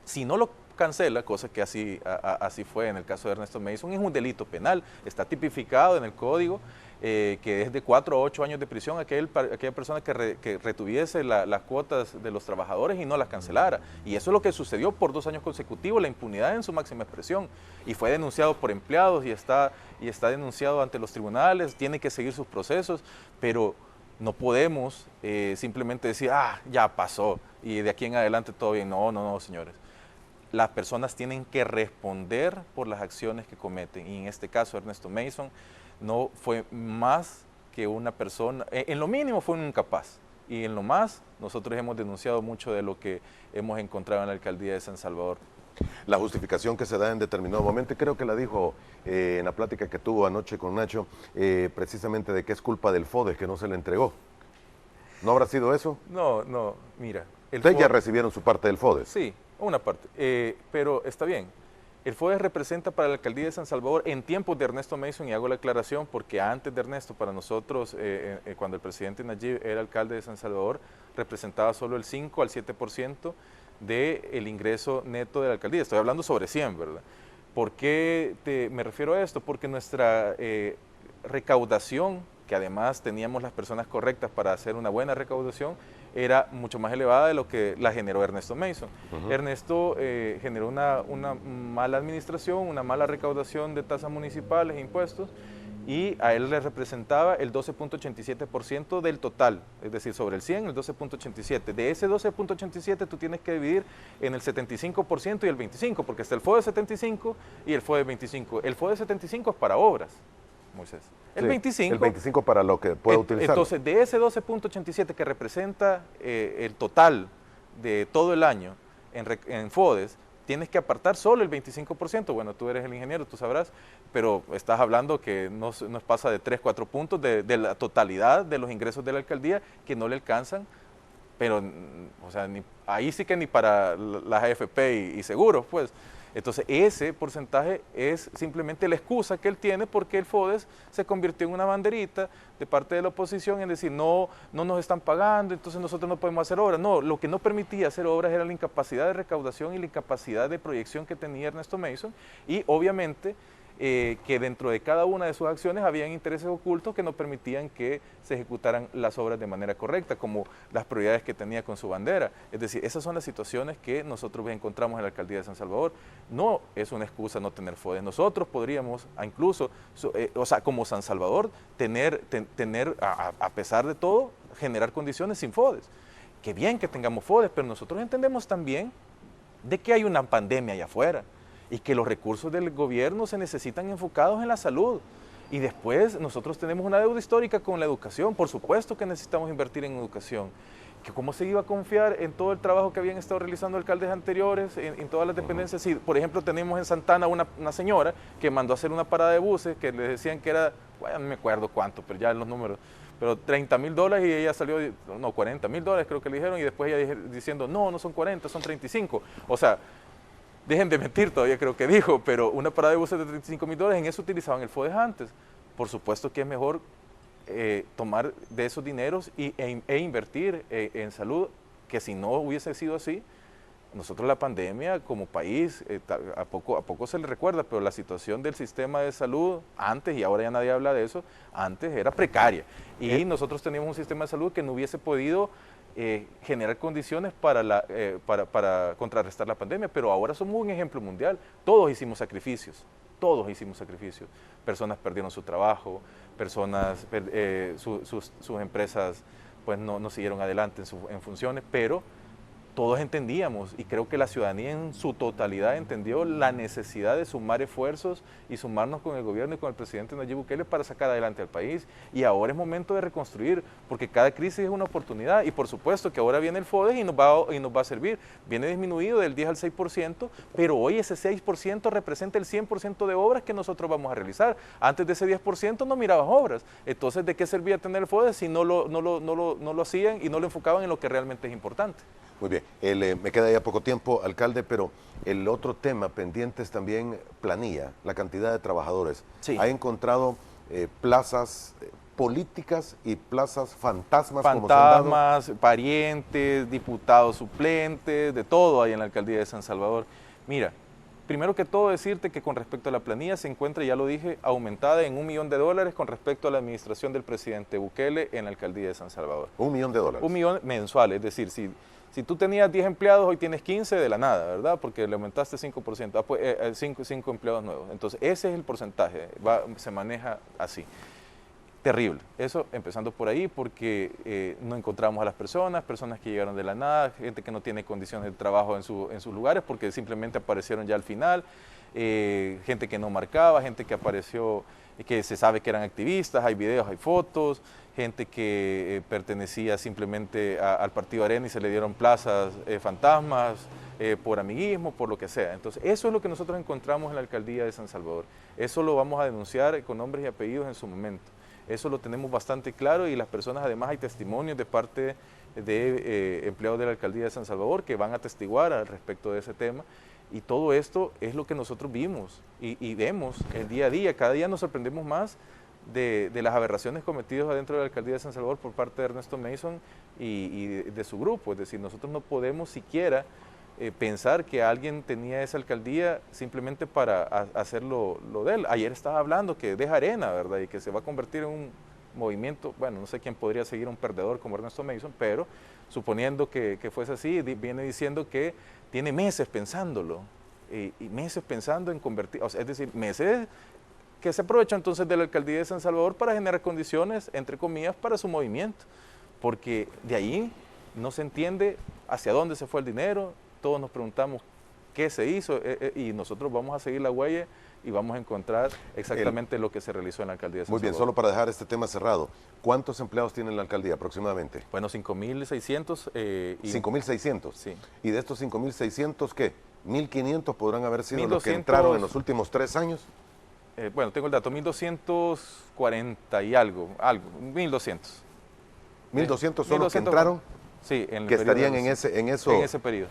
si no lo cancela, cosa que así fue en el caso de Ernesto Mason, es un delito penal, está tipificado en el código, que es de 4 a 8 años de prisión aquella persona que retuviese las cuotas de los trabajadores y no las cancelara. Y eso es lo que sucedió por 2 años consecutivos, la impunidad en su máxima expresión. Y fue denunciado por empleados y está denunciado ante los tribunales, tiene que seguir sus procesos, pero no podemos simplemente decir, ya pasó y de aquí en adelante todo bien. No, señores. Las personas tienen que responder por las acciones que cometen, y en este caso Ernesto Mason no fue más que una persona, en lo mínimo fue un incapaz, y en lo más nosotros hemos denunciado mucho de lo que hemos encontrado en la alcaldía de San Salvador. La justificación que se da en determinado momento, y creo que la dijo en la plática que tuvo anoche con Nacho, precisamente de que es culpa del FODES que no se le entregó. ¿No habrá sido eso? No, mira. Ustedes ya recibieron su parte del FODES. Sí, una parte, pero está bien. El FODES representa para la alcaldía de San Salvador en tiempos de Ernesto Mason, y hago la aclaración porque antes de Ernesto, para nosotros, cuando el presidente Nayib era alcalde de San Salvador, representaba solo el 5 al 7% del ingreso neto de la alcaldía. Estoy hablando sobre 100, ¿verdad? ¿Por qué me refiero a esto? Porque nuestra recaudación, que además teníamos las personas correctas para hacer una buena recaudación, era mucho más elevada de lo que la generó Ernesto Mason. Ernesto generó una mala administración, una mala recaudación de tasas municipales e impuestos, y a él le representaba el 12.87% del total, es decir, sobre el 100, el 12.87%. De ese 12.87 tú tienes que dividir en el 75% y el 25%, porque está el FODES 75 y el FODES 25. El FODES 75 es para obras, Moisés. El 25 para lo que pueda utilizar. Entonces, de ese 12.87 que representa el total de todo el año en FODES, tienes que apartar solo el 25%. Bueno, tú eres el ingeniero, tú sabrás, pero estás hablando que no pasa de 3, 4 puntos de la totalidad de los ingresos de la alcaldía que no le alcanzan, pero, o sea, ahí sí que ni para las AFP y seguros, pues. Entonces, ese porcentaje es simplemente la excusa que él tiene porque el FODES se convirtió en una banderita de parte de la oposición en decir, no nos están pagando, entonces nosotros no podemos hacer obras. No, lo que no permitía hacer obras era la incapacidad de recaudación y la incapacidad de proyección que tenía Ernesto Mason, y obviamente que dentro de cada una de sus acciones habían intereses ocultos que no permitían que se ejecutaran las obras de manera correcta, como las prioridades que tenía con su bandera. Es decir, esas son las situaciones que nosotros encontramos en la alcaldía de San Salvador. No es una excusa no tener FODES. Nosotros podríamos, incluso, como San Salvador, a pesar de todo, generar condiciones sin FODES. Qué bien que tengamos FODES, pero nosotros entendemos también de que hay una pandemia allá afuera, y que los recursos del gobierno se necesitan enfocados en la salud. Y después nosotros tenemos una deuda histórica con la educación, por supuesto que necesitamos invertir en educación. que cómo se iba a confiar en todo el trabajo que habían estado realizando alcaldes anteriores, en todas las dependencias. Si, por ejemplo, tenemos en Santana una señora que mandó a hacer una parada de buses que le decían que era, bueno, no me acuerdo cuánto, pero ya los números, pero $30,000 y ella salió, no, $40,000 creo que le dijeron, y después ella diciendo, no, no son 40, son 35. O sea, dejen de mentir, todavía creo que dijo, pero una parada de buses de $35,000, en eso utilizaban el FODES antes. Por supuesto que es mejor tomar de esos dineros e invertir en salud, que si no hubiese sido así, nosotros la pandemia como país, a poco se le recuerda, pero la situación del sistema de salud antes, y ahora ya nadie habla de eso, antes era precaria. Y nosotros teníamos un sistema de salud que no hubiese podido generar condiciones para contrarrestar la pandemia, pero ahora somos un ejemplo mundial. Todos hicimos sacrificios. Personas perdieron su trabajo, personas, sus empresas pues no siguieron adelante en funciones, pero todos entendíamos, y creo que la ciudadanía en su totalidad entendió la necesidad de sumar esfuerzos y sumarnos con el gobierno y con el presidente Nayib Bukele para sacar adelante al país. Y ahora es momento de reconstruir, porque cada crisis es una oportunidad, y por supuesto que ahora viene el FODES y nos va a servir. Viene disminuido del 10 al 6%, pero hoy ese 6% representa el 100% de obras que nosotros vamos a realizar. Antes de ese 10% no mirabas obras. Entonces, ¿de qué servía tener el FODES si no lo hacían y no lo enfocaban en lo que realmente es importante? Muy bien, me queda ya poco tiempo, alcalde, pero el otro tema pendiente es también planilla, la cantidad de trabajadores. Sí. ¿Ha encontrado plazas políticas y plazas fantasmas? Fantasmas, parientes, diputados suplentes, de todo hay en la alcaldía de San Salvador. Mira, primero que todo decirte que con respecto a la planilla se encuentra, ya lo dije, aumentada en $1 millón con respecto a la administración del presidente Bukele en la alcaldía de San Salvador. $1 millón. $1 millón mensual, es decir, si tú tenías 10 empleados, hoy tienes 15 de la nada, ¿verdad? Porque le aumentaste 5%, 5 empleados nuevos. Entonces, ese es el porcentaje, se maneja así. Terrible. Eso empezando por ahí, porque no encontramos a las personas que llegaron de la nada, gente que no tiene condiciones de trabajo en sus lugares porque simplemente aparecieron ya al final, gente que no marcaba, gente que apareció, que se sabe que eran activistas, hay videos, hay fotos, gente que pertenecía simplemente al Partido Arena y se le dieron plazas fantasmas por amiguismo, por lo que sea. Entonces, eso es lo que nosotros encontramos en la alcaldía de San Salvador. Eso lo vamos a denunciar con nombres y apellidos en su momento. Eso lo tenemos bastante claro, y las personas, además hay testimonios de parte de empleados de la alcaldía de San Salvador que van a atestiguar al respecto de ese tema. Y todo esto es lo que nosotros vimos y vemos el día a día. Cada día nos sorprendemos más de las aberraciones cometidas adentro de la alcaldía de San Salvador por parte de Ernesto Mason y de su grupo. Es decir, nosotros no podemos siquiera pensar que alguien tenía esa alcaldía simplemente para hacerlo lo de él. Ayer estaba hablando que deja Arena, ¿verdad? Y que se va a convertir en un movimiento, bueno, no sé quién podría seguir a un perdedor como Ernesto Mason, pero suponiendo que fuese así, viene diciendo que tiene meses pensándolo, y meses pensando en convertir, o sea, es decir, meses que se aprovecha entonces de la alcaldía de San Salvador para generar condiciones, entre comillas, para su movimiento, porque de ahí no se entiende hacia dónde se fue el dinero. Todos nos preguntamos qué se hizo, y nosotros vamos a seguir la huella y vamos a encontrar exactamente lo que se realizó en la alcaldía de San Salvador. Muy bien, solo para dejar este tema cerrado, ¿cuántos empleados tiene la alcaldía aproximadamente? Bueno, 5.600. 5.600. Sí. ¿Y de estos 5.600 qué? ¿1.500 podrán haber sido 1.200, los que 1.200, entraron en los últimos 3 años? Bueno, tengo el dato, 1.240 y algo, 1.200. ¿1.200 son los que entraron? Sí, en el que estarían en ese periodo.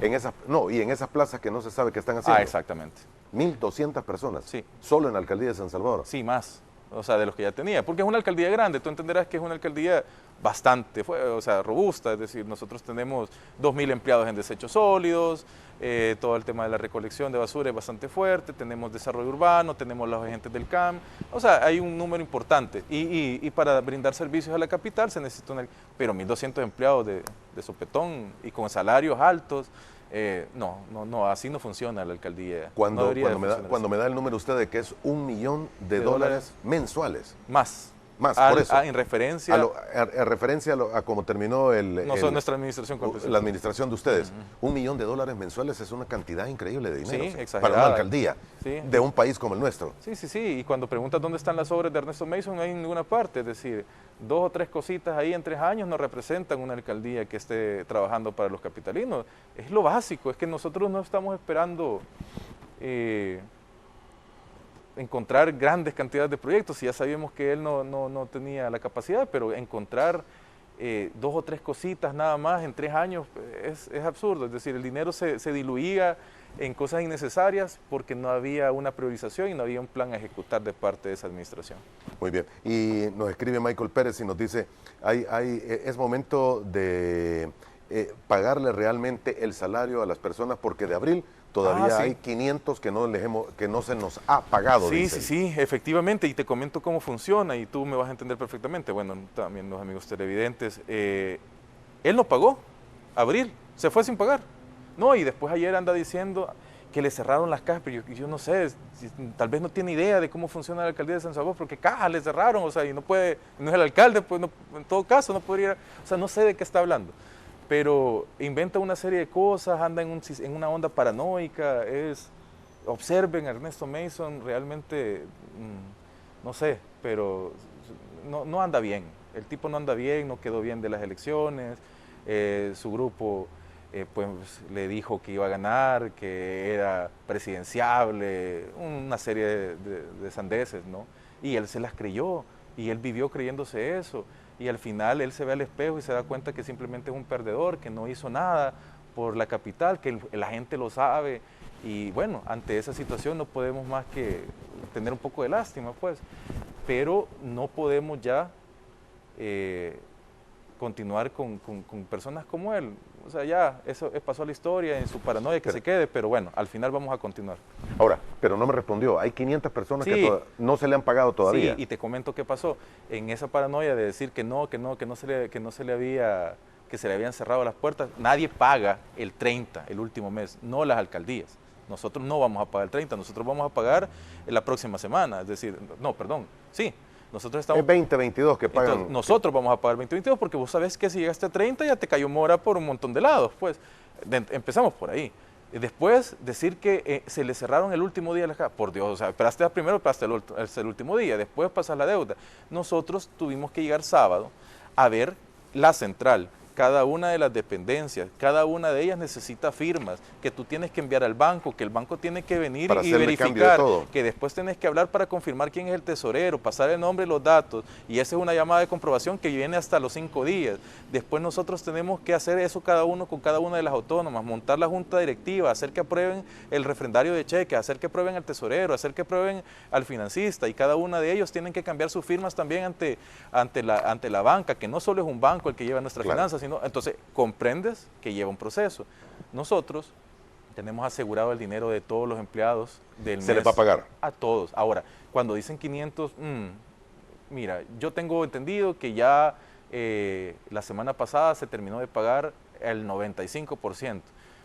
Y en esas plazas que no se sabe qué están haciendo. Exactamente. 1.200 personas. Sí. Solo en la alcaldía de San Salvador. Sí, más. O sea, de los que ya tenía. Porque es una alcaldía grande. Tú entenderás que es una alcaldía bastante, robusta. Es decir, nosotros tenemos 2.000 empleados en desechos sólidos. Todo el tema de la recolección de basura es bastante fuerte. Tenemos desarrollo urbano, tenemos los agentes del CAM. O sea, hay un número importante. Y para brindar servicios a la capital se necesita pero 1.200 empleados de sopetón y con salarios altos. No, así no funciona la alcaldía. Cuando me da el número usted de que es $1 millón mensuales. Más. Por eso. En referencia a cómo terminó nuestra administración. La administración de ustedes. $1 millón mensuales es una cantidad increíble de dinero. Sí, exagerada. Para una alcaldía sí. de un país como el nuestro. Sí. Y cuando preguntas dónde están las obras de Ernesto Mason, no hay en ninguna parte. Es decir, 2 o 3 cositas ahí en 3 años no representan una alcaldía que esté trabajando para los capitalinos. Es lo básico, es que nosotros no estamos esperando encontrar grandes cantidades de proyectos, y ya sabíamos que él no tenía la capacidad, pero encontrar 2 o 3 cositas nada más en 3 años es absurdo. Es decir, el dinero se diluía en cosas innecesarias porque no había una priorización y no había un plan a ejecutar de parte de esa administración. Muy bien. Y nos escribe Michael Pérez y nos dice, es momento de pagarle realmente el salario a las personas, porque de abril todavía hay 500 que no se nos ha pagado. Sí, dicen. sí, efectivamente, y te comento cómo funciona y tú me vas a entender perfectamente. Bueno, también los amigos televidentes. Él no pagó, abril, se fue sin pagar. No, y después ayer anda diciendo que le cerraron las cajas, pero yo no sé, tal vez no tiene idea de cómo funciona la alcaldía de San Salvador, porque cajas le cerraron, o sea, y no es el alcalde, pues en todo caso no podría, o sea, no sé de qué está hablando. Pero inventa una serie de cosas, anda en una onda paranoica, observen a Ernesto Mason, realmente, no sé, pero no anda bien, el tipo no anda bien, no quedó bien de las elecciones, su grupo pues le dijo que iba a ganar, que era presidenciable, una serie de sandeces, ¿no? Y él se las creyó, y él vivió creyéndose eso. Y al final él se ve al espejo y se da cuenta que simplemente es un perdedor, que no hizo nada por la capital, que la gente lo sabe. Y bueno, ante esa situación no podemos más que tener un poco de lástima, pues. Pero no podemos ya continuar con personas como él. O sea, ya, eso pasó a la historia, en su paranoia que se quede, pero bueno, al final vamos a continuar. Ahora, pero no me respondió, hay 500 personas que no se le han pagado todavía. Sí, y te comento qué pasó. En esa paranoia de decir que se le habían cerrado las puertas, nadie paga el 30, el último mes, no las alcaldías. Nosotros no vamos a pagar el 30, nosotros vamos a pagar la próxima semana, es decir, no, perdón, sí. Nosotros estamos, es 2022 que pagan. Entonces, nosotros vamos a pagar el 2022 porque vos sabés que si llegaste a 30 ya te cayó mora por un montón de lados. Pues empezamos por ahí. Después decir que se le cerraron el último día de la caja. Por Dios, o sea, esperaste primero, esperaste el último día, después pasas la deuda. Nosotros tuvimos que llegar sábado a ver la central. Cada una de las dependencias, cada una de ellas necesita firmas que tú tienes que enviar al banco, que el banco tiene que venir y verificar, que después tienes que hablar para confirmar quién es el tesorero, pasar el nombre y los datos, y esa es una llamada de comprobación que viene hasta los 5 días. Después nosotros tenemos que hacer eso cada uno con cada una de las autónomas, montar la junta directiva, hacer que aprueben el refrendario de cheques, hacer que aprueben al tesorero, hacer que aprueben al financista, y cada una de ellos tienen que cambiar sus firmas también ante la banca, que no solo es un banco el que lleva nuestras finanzas, entonces comprendes que lleva un proceso. Nosotros tenemos asegurado el dinero de todos los empleados del mes. ¿Se les va a pagar? A todos. Ahora, cuando dicen 500, mira, yo tengo entendido que ya la semana pasada se terminó de pagar el 95%,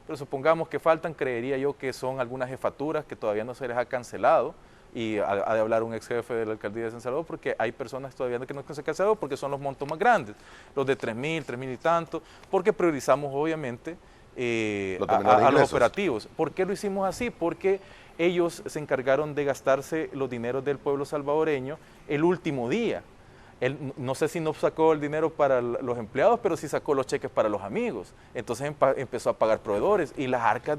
pero supongamos que faltan, creería yo que son algunas jefaturas que todavía no se les ha cancelado, y ha de hablar un ex jefe de la alcaldía de San Salvador, porque hay personas todavía que no se han cancelado porque son los montos más grandes, los de 3.000 y tanto, porque priorizamos obviamente a los operativos. ¿Por qué lo hicimos así? Porque ellos se encargaron de gastarse los dineros del pueblo salvadoreño el último día. Él, no sé si no sacó el dinero para los empleados, pero sí sacó los cheques para los amigos. Entonces empezó a pagar proveedores, y las arcas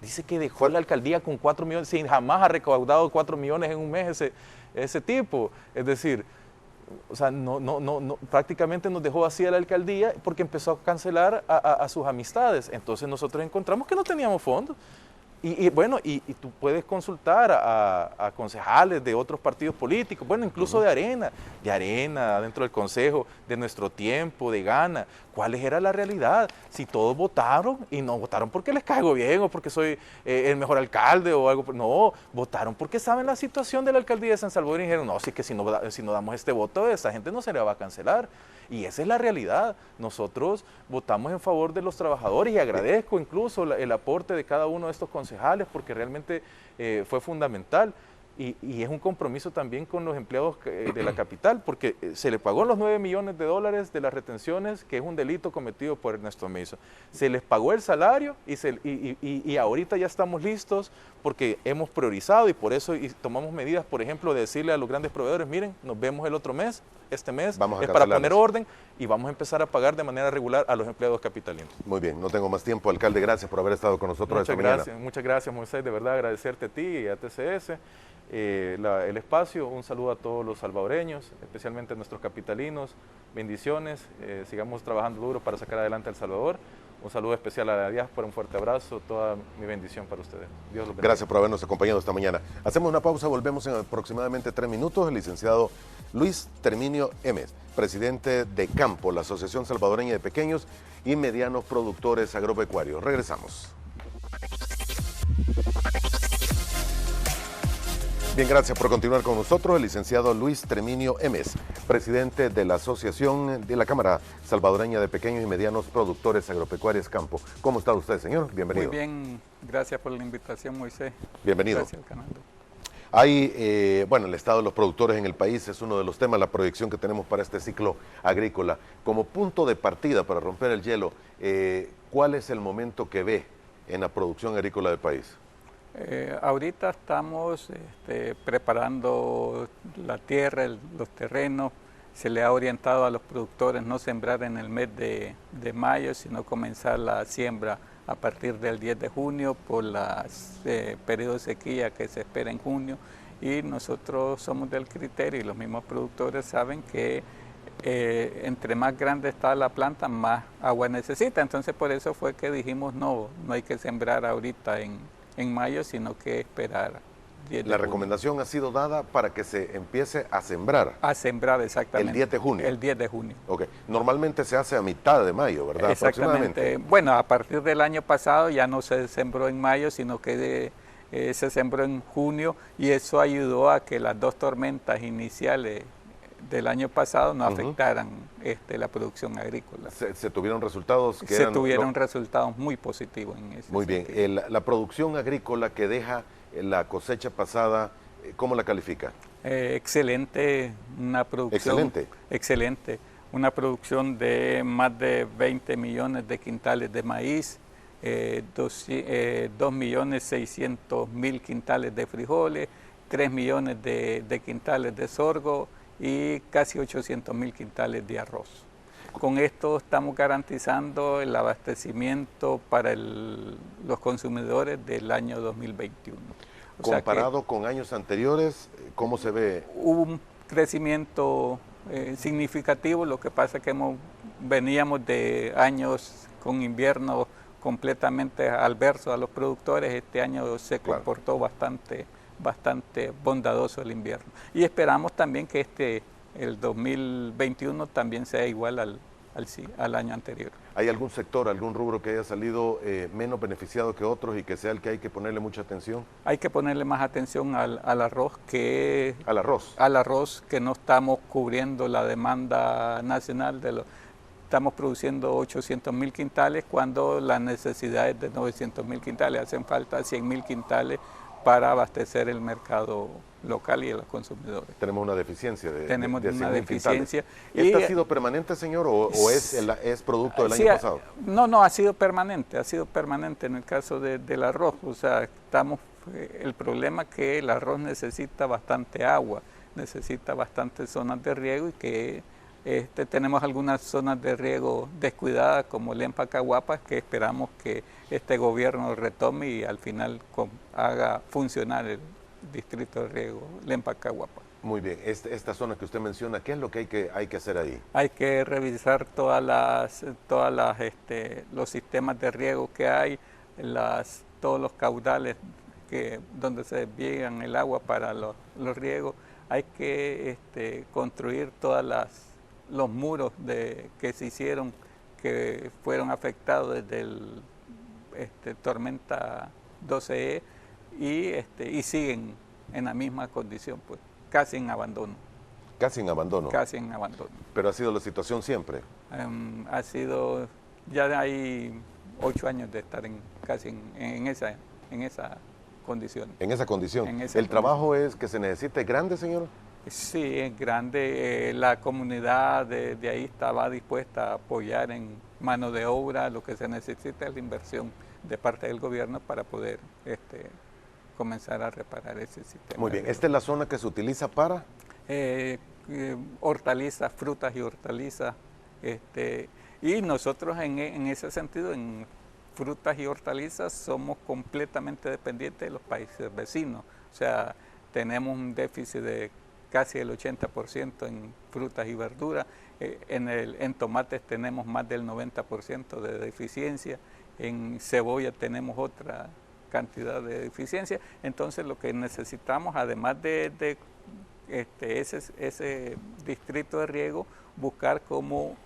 dice que dejó la alcaldía con 4 millones, sin jamás ha recaudado 4 millones en un mes ese tipo. Es decir, o sea, prácticamente nos dejó vacía la alcaldía porque empezó a cancelar a sus amistades. Entonces nosotros encontramos que no teníamos fondos. Y bueno, y tú puedes consultar a concejales de otros partidos políticos, bueno, incluso de Arena dentro del Consejo, de Nuestro Tiempo, de Gana. ¿Cuál era la realidad? Si todos votaron, y no votaron porque les caigo bien o porque soy el mejor alcalde o algo, no, votaron porque saben la situación de la alcaldía de San Salvador y dijeron, no, sí que si no damos este voto, esa gente no se le va a cancelar. Y esa es la realidad. Nosotros votamos en favor de los trabajadores, y agradezco incluso el aporte de cada uno de estos concejales, porque realmente fue fundamental. Y es un compromiso también con los empleados de la capital, porque se le pagó los 9 millones de dólares de las retenciones, que es un delito cometido por Ernesto Mason. Se les pagó el salario y ahorita ya estamos listos porque hemos priorizado, y por eso tomamos medidas, por ejemplo, de decirle a los grandes proveedores, miren, nos vemos el otro mes, este mes, Vamos a es para poner cancelarlas. orden y vamos a empezar a pagar de manera regular a los empleados capitalinos. Muy bien, no tengo más tiempo. Alcalde, gracias por haber estado con nosotros esta mañana. Muchas gracias, Moisés, de verdad agradecerte a ti y a TCS el espacio. Un saludo a todos los salvadoreños, especialmente a nuestros capitalinos. Bendiciones, sigamos trabajando duro para sacar adelante a El Salvador. Un saludo especial a la diáspora, un fuerte abrazo, toda mi bendición para ustedes. Dios los bendiga. Gracias por habernos acompañado esta mañana. Hacemos una pausa, volvemos en aproximadamente 3 minutos. El licenciado Luis Terminio Emes, presidente de Campo, la Asociación Salvadoreña de Pequeños y Medianos Productores Agropecuarios. Regresamos. Bien, gracias por continuar con nosotros. El licenciado Luis Terminio Emes, presidente de la Asociación de la Cámara Salvadoreña de Pequeños y Medianos Productores Agropecuarios Campo. ¿Cómo está usted, señor? Bienvenido. Muy bien, gracias por la invitación, Moisés. Bienvenido. Gracias al canal. Hay, bueno, el estado de los productores en el país es uno de los temas, la proyección que tenemos para este ciclo agrícola. Como punto de partida para romper el hielo, ¿cuál es el momento que ve en la producción agrícola del país? Ahorita estamos preparando la tierra, los terrenos. Se le ha orientado a los productores no sembrar en el mes de mayo, sino comenzar la siembra a partir del 10 de junio por los periodos de sequía que se espera en junio. Y nosotros somos del criterio y los mismos productores saben que entre más grande está la planta, más agua necesita. Entonces por eso fue que dijimos no hay que sembrar ahorita en mayo, sino que esperar 10 de La junio. recomendación ha sido dada para que se empiece a sembrar. A sembrar, exactamente. El 10 de junio. El 10 de junio. Ok. Normalmente se hace a mitad de mayo, ¿verdad? Exactamente. Bueno, a partir del año pasado ya no se sembró en mayo, sino que se sembró en junio, y eso ayudó a que las 2 tormentas iniciales del año pasado no afectaran la producción agrícola. Se tuvieron resultados que Se eran... tuvieron resultados muy positivos en ese Muy bien. sentido. La producción agrícola que deja la cosecha pasada, ¿cómo la califica? Excelente, una producción... Excelente. Una producción de más de 20 millones de quintales de maíz, 2.600.000 quintales de frijoles, 3 millones de quintales de sorgo y casi 800.000 quintales de arroz. Con esto estamos garantizando el abastecimiento para los consumidores del año 2021. Comparado con años anteriores, ¿cómo se ve? Hubo un crecimiento significativo, lo que pasa es que veníamos de años con invierno completamente adverso a los productores. Este año se comportó bastante bondadoso el invierno. Y esperamos también que el 2021 también sea igual al año anterior. ¿Hay algún sector, algún rubro que haya salido menos beneficiado que otros y que sea el que hay que ponerle mucha atención? Hay que ponerle más atención al arroz ¿Al arroz? Al arroz, que no estamos cubriendo la demanda nacional. Estamos produciendo 800.000 quintales cuando la necesidad es de 900.000 quintales. Hacen falta 100.000 quintales para abastecer el mercado local y a los consumidores. Tenemos una deficiencia Tenemos una deficiencia. ¿Esta ha sido permanente, señor, o es producto del año pasado? No, ha sido permanente en el caso del arroz. O sea, el problema es que el arroz necesita bastante agua, necesita bastantes zonas de riego, y que tenemos algunas zonas de riego descuidadas como Lempa Caguapa, que esperamos que este gobierno retome y al final haga funcionar el distrito de riego Lempa Caguapa. Muy bien, esta zona que usted menciona, ¿qué es lo que hay que hacer ahí? Hay que revisar los sistemas de riego que hay, todos los caudales donde se desvían el agua para los riegos. Hay que construir los muros que se hicieron, que fueron afectados desde el tormenta 12E, y siguen en la misma condición, pues casi en abandono. Casi en abandono. Casi en abandono. Pero ha sido la situación siempre. Ya hay 8 años de estar casi en esa condición. En esa condición. ¿El trabajo es que se necesite grande, señor? Sí, es grande. La comunidad de ahí estaba dispuesta a apoyar en mano de obra. Lo que se necesita es la inversión de parte del gobierno para poder comenzar a reparar ese sistema. Muy bien. ¿Esta es la zona que se utiliza para? hortalizas, frutas y hortalizas. Y nosotros en ese sentido, en frutas y hortalizas, somos completamente dependientes de los países vecinos. O sea, tenemos un déficit de casi el 80% en frutas y verduras. En tomates tenemos más del 90% de deficiencia. En cebolla tenemos otra cantidad de deficiencia. Entonces lo que necesitamos, además de ese distrito de riego, buscar cómo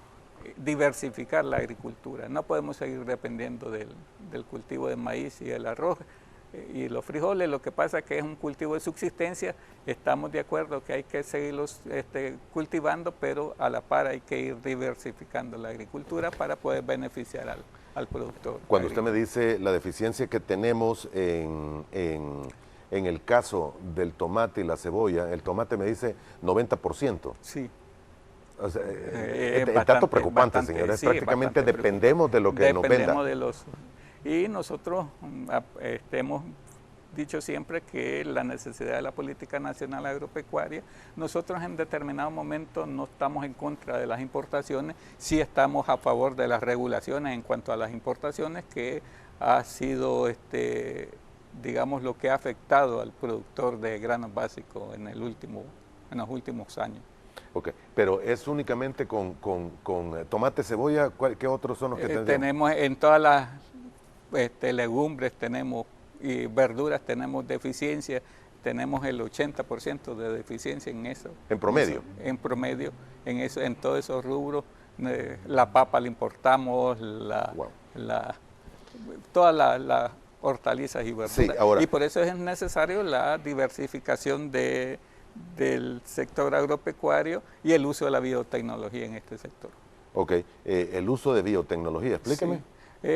diversificar la agricultura. No podemos seguir dependiendo del cultivo de maíz y el arroz y los frijoles. Lo que pasa es que es un cultivo de subsistencia. Estamos de acuerdo que hay que seguirlos cultivando, pero a la par hay que ir diversificando la agricultura para poder beneficiar al productor. Cuando usted me dice la deficiencia que tenemos en el caso del tomate y la cebolla, el tomate me dice 90%. Sí. O sea, es dato preocupante, señor. Sí, prácticamente dependemos de lo que nos venda. Y nosotros hemos dicho siempre que la necesidad de la política nacional agropecuaria, nosotros en determinado momento no estamos en contra de las importaciones, sí estamos a favor de las regulaciones en cuanto a las importaciones, que ha sido, digamos, lo que ha afectado al productor de granos básicos en los últimos años. Ok, pero es únicamente con tomate, cebolla. ¿Qué otros son los que tendríamos? Tenemos en todas las legumbres y verduras tenemos deficiencia, tenemos el 80% de deficiencia en eso. ¿En promedio? En promedio, en todos esos rubros. La papa la importamos, todas las hortalizas y verduras. Sí, ahora, y por eso es necesario la diversificación del sector agropecuario y el uso de la biotecnología en este sector. Ok, el uso de biotecnología, explíqueme. Sí.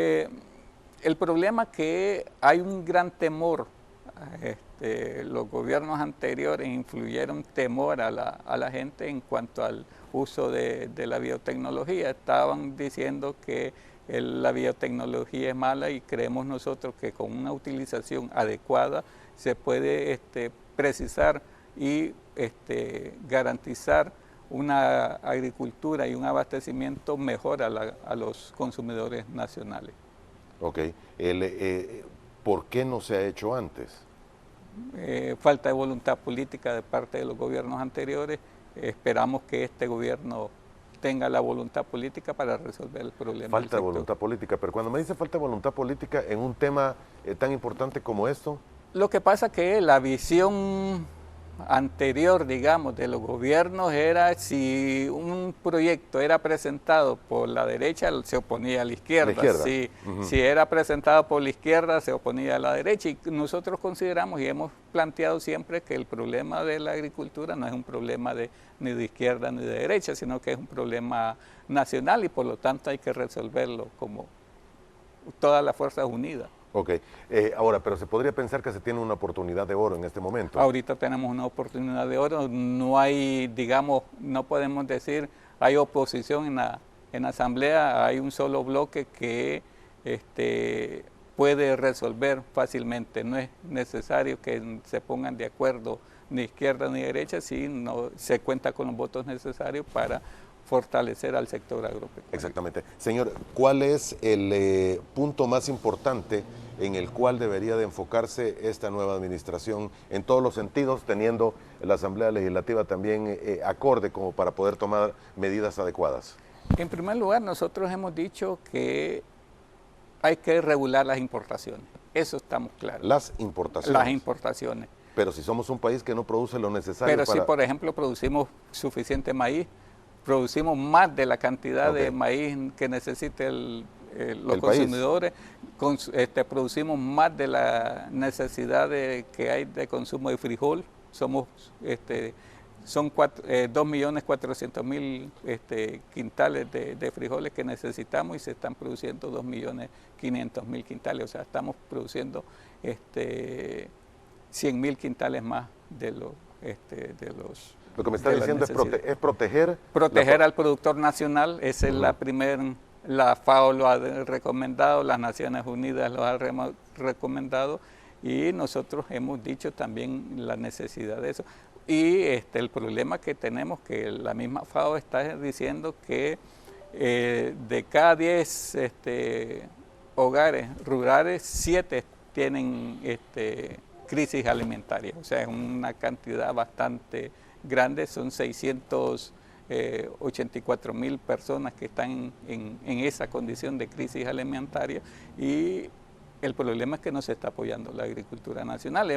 El problema es que hay un gran temor, los gobiernos anteriores influyeron temor a la gente en cuanto al uso de la biotecnología. Estaban diciendo que la biotecnología es mala y creemos nosotros que con una utilización adecuada se puede precisar y garantizar una agricultura y un abastecimiento mejor a los consumidores nacionales. Ok. ¿Por qué no se ha hecho antes? Falta de voluntad política de parte de los gobiernos anteriores. Esperamos que este gobierno tenga la voluntad política para resolver el problema. Falta de voluntad política, pero cuando me dice falta de voluntad política en un tema tan importante como esto. Lo que pasa es que la visión anterior, digamos, de los gobiernos era, si un proyecto era presentado por la derecha, se oponía a la izquierda. Si era presentado por la izquierda, se oponía a la derecha. Y nosotros consideramos y hemos planteado siempre que el problema de la agricultura no es un problema ni de izquierda ni de derecha, sino que es un problema nacional y por lo tanto hay que resolverlo como todas las fuerzas unidas. Ok, ahora, pero se podría pensar que se tiene una oportunidad de oro en este momento. Ahorita tenemos una oportunidad de oro, no hay, digamos, no podemos decir, hay oposición en la asamblea, hay un solo bloque que puede resolver fácilmente, no es necesario que se pongan de acuerdo ni izquierda ni derecha, sino se cuenta con los votos necesarios para fortalecer al sector agropecuario. Exactamente. Señor, ¿cuál es el punto más importante en el cual debería de enfocarse esta nueva administración en todos los sentidos, teniendo la Asamblea Legislativa también acorde como para poder tomar medidas adecuadas? En primer lugar, nosotros hemos dicho que hay que regular las importaciones. Eso estamos claros. Las importaciones. Las importaciones. Pero si somos un país que no produce lo necesario Pero si, por ejemplo, producimos suficiente maíz, producimos más de la cantidad de maíz que necesiten los consumidores, producimos más de la necesidad que hay de consumo de frijol, son 2.400.000 quintales de frijoles que necesitamos y se están produciendo 2.500.000 quintales, o sea, estamos produciendo 100.000 quintales más de los... Lo que me está diciendo es proteger... Proteger al productor nacional, esa es la FAO lo ha recomendado, las Naciones Unidas lo ha recomendado y nosotros hemos dicho también la necesidad de eso. Y el problema que tenemos, que la misma FAO está diciendo que de cada 10 hogares rurales, 7 tienen crisis alimentaria. O sea, es una cantidad bastante grande, son 684.000 personas que están en esa condición de crisis alimentaria, y el problema es que no se está apoyando la agricultura nacional.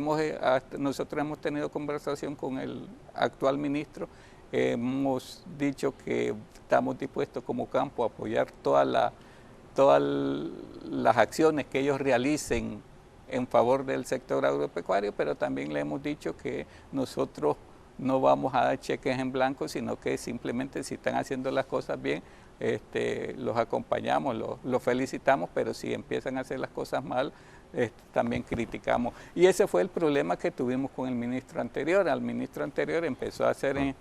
Nosotros hemos tenido conversación con el actual ministro, hemos dicho que estamos dispuestos como campo a apoyar todas las acciones que ellos realicen en favor del sector agropecuario, pero también le hemos dicho que nosotros no vamos a dar cheques en blanco, sino que simplemente si están haciendo las cosas bien, los acompañamos, los felicitamos, pero si empiezan a hacer las cosas mal, también criticamos. Y ese fue el problema que tuvimos con el ministro anterior. Al ministro anterior empezó a hacer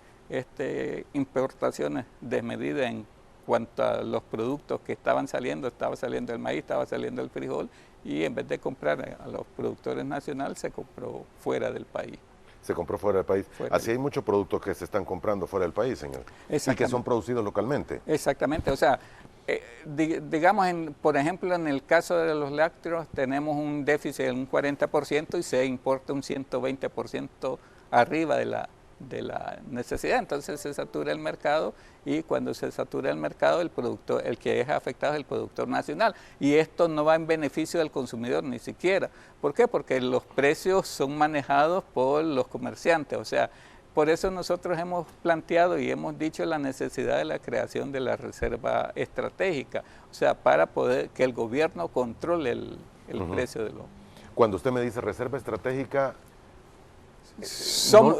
importaciones desmedidas en cuanto a los productos que estaban saliendo. Estaba saliendo el maíz, estaba saliendo el frijol, y en vez de comprar a los productores nacionales, se compró fuera del país. Se compró fuera del país. Así hay muchos productos que se están comprando fuera del país, señor, y que son producidos localmente. Exactamente, o sea, digamos, por ejemplo, en el caso de los lácteos tenemos un déficit de un 40% y se importa un 120% arriba de la necesidad. Entonces se satura el mercado, y cuando se satura el mercado, el que es afectado es el productor nacional, y esto no va en beneficio del consumidor ni siquiera. ¿Por qué? Porque los precios son manejados por los comerciantes. O sea, por eso nosotros hemos planteado y hemos dicho la necesidad de la creación de la reserva estratégica, o sea, para poder que el gobierno controle el precio de los... Cuando usted me dice reserva estratégica... Somos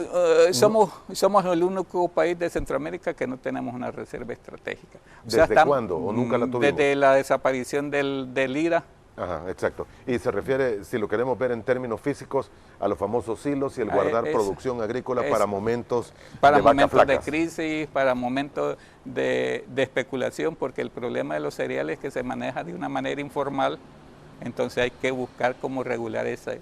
el único país de Centroamérica que no tenemos una reserva estratégica. ¿Desde cuándo? ¿O nunca la tuvimos? Desde la desaparición del IRA. Ajá, exacto. Y se refiere, si lo queremos ver en términos físicos, a los famosos silos y el guardar producción agrícola para momentos para de vacas momentos flacas. de crisis, para momentos de especulación, porque el problema de los cereales es que se maneja de una manera informal, entonces hay que buscar cómo regular ese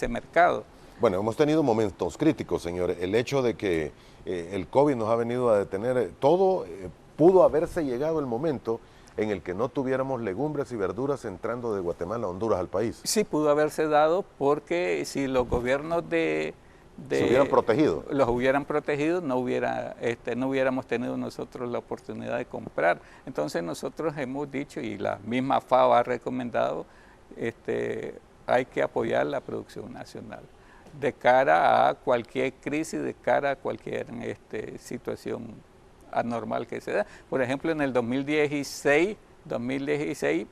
mercado. Bueno, hemos tenido momentos críticos, señor. El hecho de que el COVID nos ha venido a detener todo, pudo haberse llegado el momento en el que no tuviéramos legumbres y verduras entrando de Guatemala a Honduras al país. Sí, pudo haberse dado, porque si los gobiernos se hubieran protegido. Los hubieran protegido, no hubiéramos tenido nosotros la oportunidad de comprar. Entonces nosotros hemos dicho, y la misma FAO ha recomendado, hay que apoyar la producción nacional de cara a cualquier crisis, de cara a cualquier situación anormal que se da. Por ejemplo, en el 2016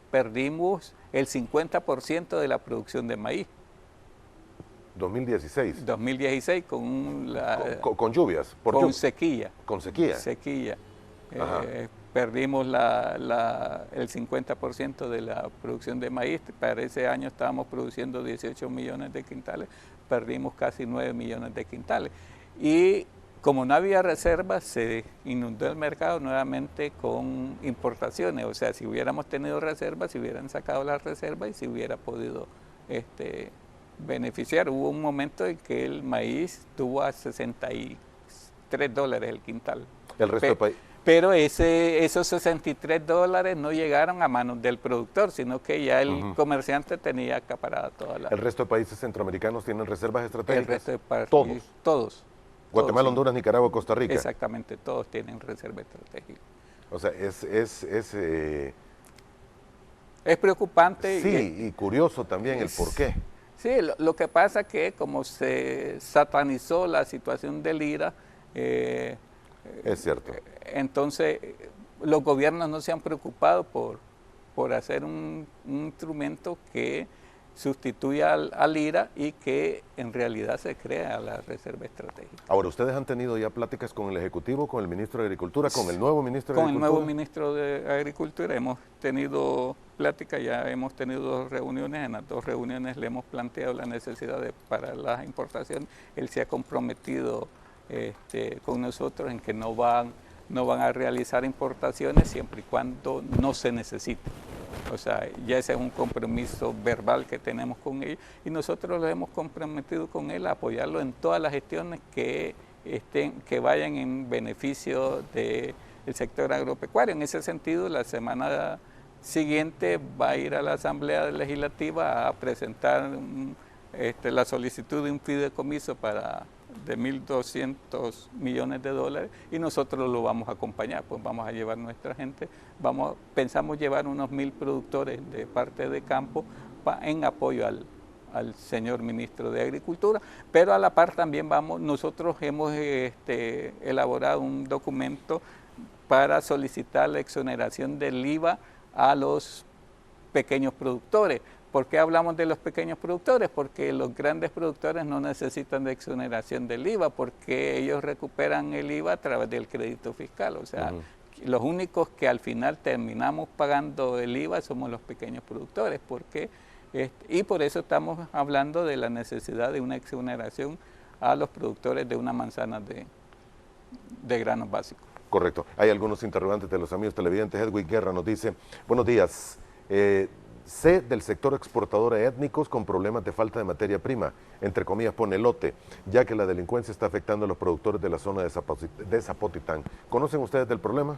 perdimos el 50% de la producción de maíz. 2016. 2016 con lluvias. Con sequía. Con sequía. Sequía. Perdimos el 50% de la producción de maíz. Para ese año estábamos produciendo 18 millones de quintales, perdimos casi 9 millones de quintales. Y como no había reservas, se inundó el mercado nuevamente con importaciones. O sea, si hubiéramos tenido reservas, se hubieran sacado las reservas y se hubiera podido beneficiar. Hubo un momento en que el maíz estuvo a $63 el quintal. El resto del país. Pero esos $63 no llegaron a manos del productor, sino que ya el comerciante tenía acaparada toda la... ¿El resto de países centroamericanos tienen reservas estratégicas? El resto de ¿Todos? Todos. Guatemala, Honduras, Nicaragua, Costa Rica. Exactamente, todos tienen reserva estratégica. O sea, es preocupante. Sí, y curioso también el por qué. Sí, lo que pasa es que como se satanizó la situación del IRA, es cierto. Entonces, los gobiernos no se han preocupado por hacer un instrumento que sustituya al IRA y que en realidad se crea la reserva estratégica. Ahora, ¿ustedes han tenido ya pláticas con el Ejecutivo, con el Ministro de Agricultura, con el nuevo Ministro de Agricultura? Con el nuevo Ministro de Agricultura hemos tenido pláticas, ya hemos tenido 2 reuniones, en las 2 reuniones le hemos planteado la necesidad para las importaciones. Él se ha comprometido con nosotros en que no van a realizar importaciones siempre y cuando no se necesite. O sea, ya ese es un compromiso verbal que tenemos con ellos y nosotros lo hemos comprometido con él a apoyarlo en todas las gestiones que que vayan en beneficio del sector agropecuario. En ese sentido, la semana siguiente va a ir a la Asamblea Legislativa a presentar la solicitud de un fideicomiso de 1.200 millones de dólares, y nosotros lo vamos a acompañar, pues vamos a llevar nuestra gente, pensamos llevar unos 1.000 productores de parte de campo en apoyo al señor ministro de Agricultura, pero a la par también nosotros hemos elaborado un documento para solicitar la exoneración del IVA a los pequeños productores. ¿Por qué hablamos de los pequeños productores? Porque los grandes productores no necesitan de exoneración del IVA, porque ellos recuperan el IVA a través del crédito fiscal. O sea, los únicos que al final terminamos pagando el IVA somos los pequeños productores, y por eso estamos hablando de la necesidad de una exoneración a los productores de una manzana de granos básicos. Correcto. Hay algunos interrogantes de los amigos televidentes. Edwin Guerra nos dice, buenos días, sé del sector exportador a étnicos con problemas de falta de materia prima, entre comillas pone lote, ya que la delincuencia está afectando a los productores de la zona de Zapotitlán. ¿Conocen ustedes del problema?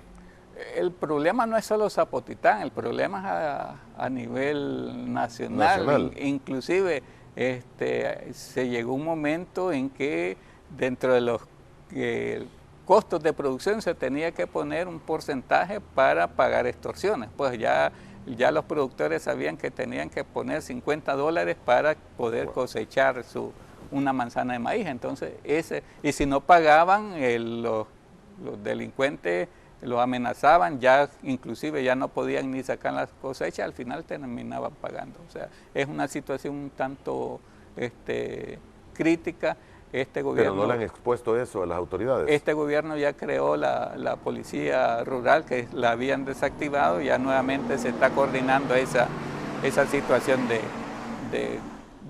El problema no es solo Zapotitán, el problema es a nivel nacional. Inclusive se llegó un momento en que dentro de los costos de producción se tenía que poner un porcentaje para pagar extorsiones. Pues ya los productores sabían que tenían que poner $50 para poder cosechar una manzana de maíz. Entonces, y si no pagaban, los delincuentes los amenazaban, inclusive ya no podían ni sacar las cosechas, al final terminaban pagando. O sea, es una situación un tanto crítica. Gobierno, pero no le han expuesto eso a las autoridades. Este gobierno ya creó la policía rural, que la habían desactivado, y ya nuevamente se está coordinando esa situación de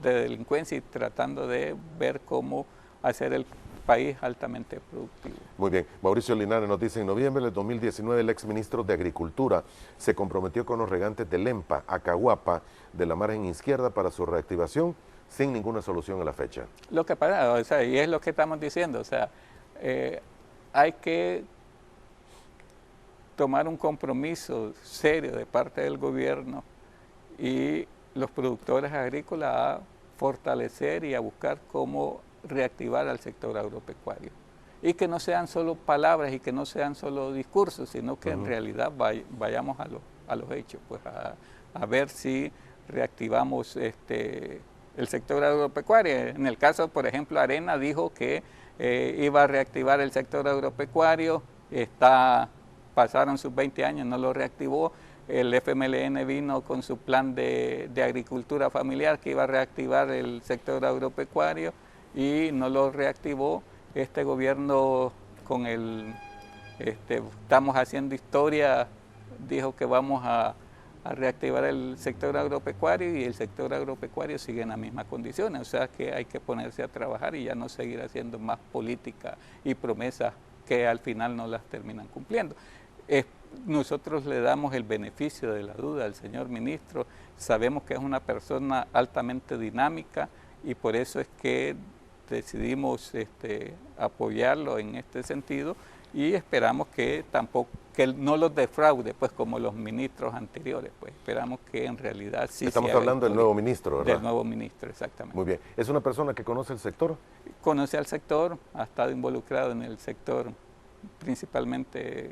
delincuencia y tratando de ver cómo hacer el país altamente productivo. Muy bien. Mauricio Linares nos dice, en noviembre del 2019 el exministro de Agricultura se comprometió con los regantes de Lempa, Acahuapa, de la margen izquierda para su reactivación, sin ninguna solución a la fecha. Lo que pasa, y es lo que estamos diciendo, hay que tomar un compromiso serio de parte del gobierno y los productores agrícolas a fortalecer y a buscar cómo reactivar al sector agropecuario. Y que no sean solo palabras y que no sean solo discursos, sino que en realidad vayamos a los hechos, pues a ver si reactivamos el sector agropecuario. En el caso, por ejemplo, Arena dijo que iba a reactivar el sector agropecuario, pasaron sus 20 años, no lo reactivó. El FMLN vino con su plan de agricultura familiar que iba a reactivar el sector agropecuario y no lo reactivó. Este gobierno con estamos haciendo historia, dijo que vamos a reactivar el sector agropecuario, y el sector agropecuario sigue en las mismas condiciones. O sea que hay que ponerse a trabajar y ya no seguir haciendo más política y promesas que al final no las terminan cumpliendo. Nosotros le damos el beneficio de la duda al señor ministro, sabemos que es una persona altamente dinámica y por eso es que decidimos apoyarlo en este sentido, y esperamos que no los defraude, pues como los ministros anteriores, pues esperamos que en realidad sí. Estamos hablando del nuevo ministro, ¿verdad? Del nuevo ministro, exactamente. Muy bien. ¿Es una persona que conoce el sector? Conoce al sector, ha estado involucrado en el sector principalmente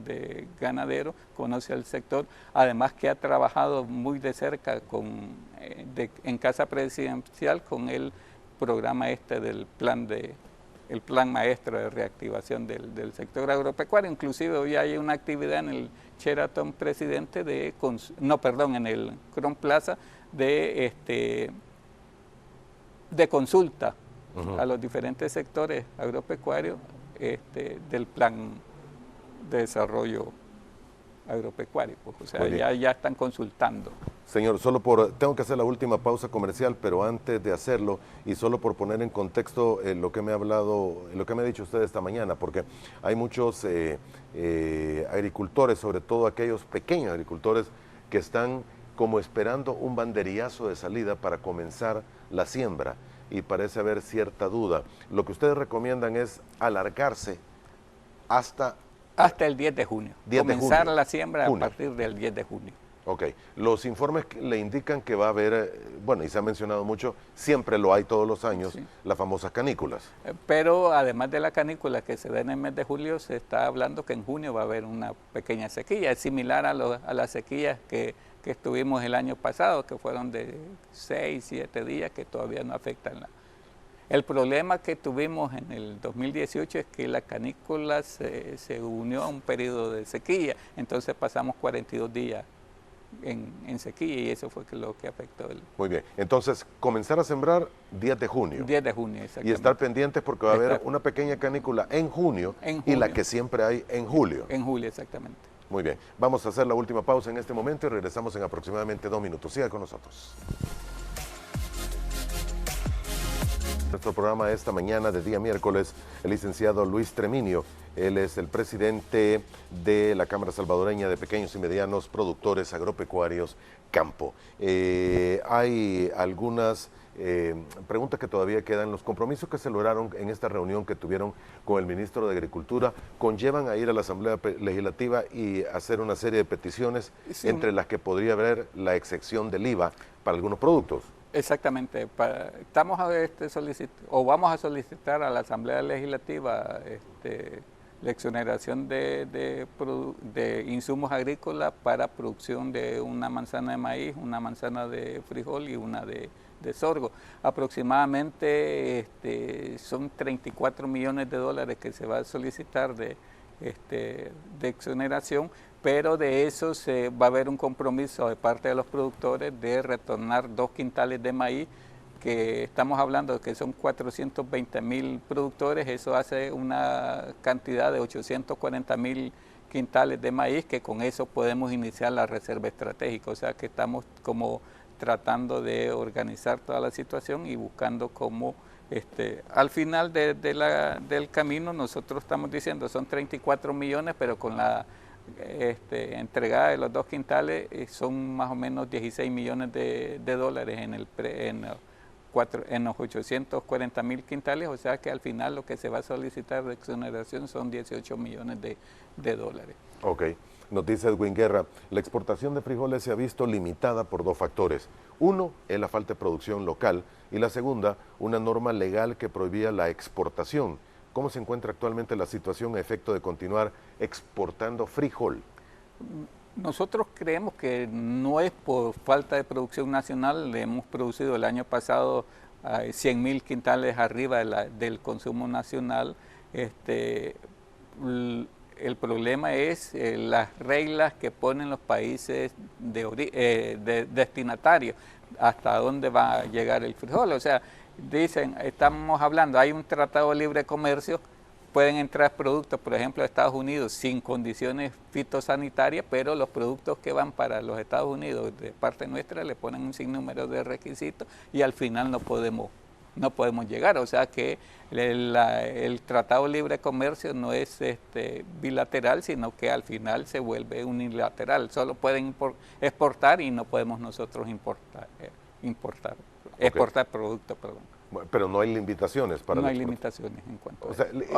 de ganadero, conoce al sector, además que ha trabajado muy de cerca en Casa Presidencial con el programa del el plan maestro de reactivación del sector agropecuario. Inclusive hoy hay una actividad en el Sheraton Presidente en el Cron Plaza de consulta a los diferentes sectores agropecuarios del plan de desarrollo agropecuario. Pues, o sea, ya están consultando. Señor, tengo que hacer la última pausa comercial, pero antes de hacerlo, y solo por poner en contexto lo que me ha dicho usted esta mañana, porque hay muchos agricultores, sobre todo aquellos pequeños agricultores, que están como esperando un banderillazo de salida para comenzar la siembra. y parece haber cierta duda. Lo que ustedes recomiendan es alargarse hasta el 10 de junio. 10 de Comenzar junio. la siembra Junio. a partir del 10 de junio. Ok, los informes le indican que va a haber, bueno, y se ha mencionado mucho, siempre lo hay todos los años, Sí. las famosas canículas. Pero además de la canícula que se da en el mes de julio, se está hablando que en junio va a haber una pequeña sequía. Es similar a las sequías que estuvimos el año pasado, que fueron de 6, 7 días, que todavía no afectan. El problema que tuvimos en el 2018 es que la canícula se unió a un periodo de sequía, entonces pasamos 42 días en sequía y eso fue lo que afectó. Muy bien, entonces comenzar a sembrar 10 de junio. 10 de junio, exactamente. Y estar pendientes porque va a haber Estar- una pequeña canícula en junio, En y la junio. que siempre hay en julio. En julio, exactamente. Muy bien, vamos a hacer la última pausa en este momento y regresamos en aproximadamente 2 minutos. Siga con nosotros. Nuestro programa esta mañana de día miércoles, el licenciado Luis Treminio. Él es el presidente de la Cámara Salvadoreña de Pequeños y Medianos Productores Agropecuarios Campo. Hay algunas preguntas que todavía quedan. Los compromisos que se lograron en esta reunión que tuvieron con el ministro de Agricultura conllevan a ir a la Asamblea Legislativa y hacer una serie de peticiones, Sí. entre las que podría haber la excepción del IVA para algunos productos. Exactamente. Estamos vamos a solicitar a la Asamblea Legislativa la exoneración de insumos agrícolas para producción de una manzana de maíz, una manzana de frijol y una de sorgo. Aproximadamente son 34 millones de dólares que se va a solicitar de exoneración, pero de eso va a haber un compromiso de parte de los productores de retornar 2 quintales de maíz, que estamos hablando de que son 420.000 productores, eso hace una cantidad de 840.000 quintales de maíz, que con eso podemos iniciar la reserva estratégica, o sea que estamos como tratando de organizar toda la situación y buscando cómo al final del camino nosotros estamos diciendo son 34 millones, pero con la entregada de los 2 quintales son más o menos 16 millones de dólares en los 840.000 quintales, o sea que al final lo que se va a solicitar de exoneración son 18 millones de dólares. Ok, nos dice Edwin Guerra, la exportación de frijoles se ha visto limitada por 2 factores. Uno es la falta de producción local y la segunda, una norma legal que prohibía la exportación. ¿Cómo se encuentra actualmente la situación a efecto de continuar exportando frijol? Nosotros creemos que no es por falta de producción nacional. Le hemos producido el año pasado 100.000 quintales arriba del consumo nacional. El problema es las reglas que ponen los países destinatarios, hasta dónde va a llegar el frijol. O sea, dicen, estamos hablando, hay un tratado de libre comercio, pueden entrar productos, por ejemplo, de Estados Unidos sin condiciones fitosanitarias, pero los productos que van para los Estados Unidos de parte nuestra le ponen un sinnúmero de requisitos y al final no podemos llegar. O sea que el Tratado de Libre Comercio no es bilateral, sino que al final se vuelve unilateral. Solo pueden exportar y no podemos nosotros exportar productos, perdón. Pero no hay limitaciones para No la hay exportación. limitaciones en cuanto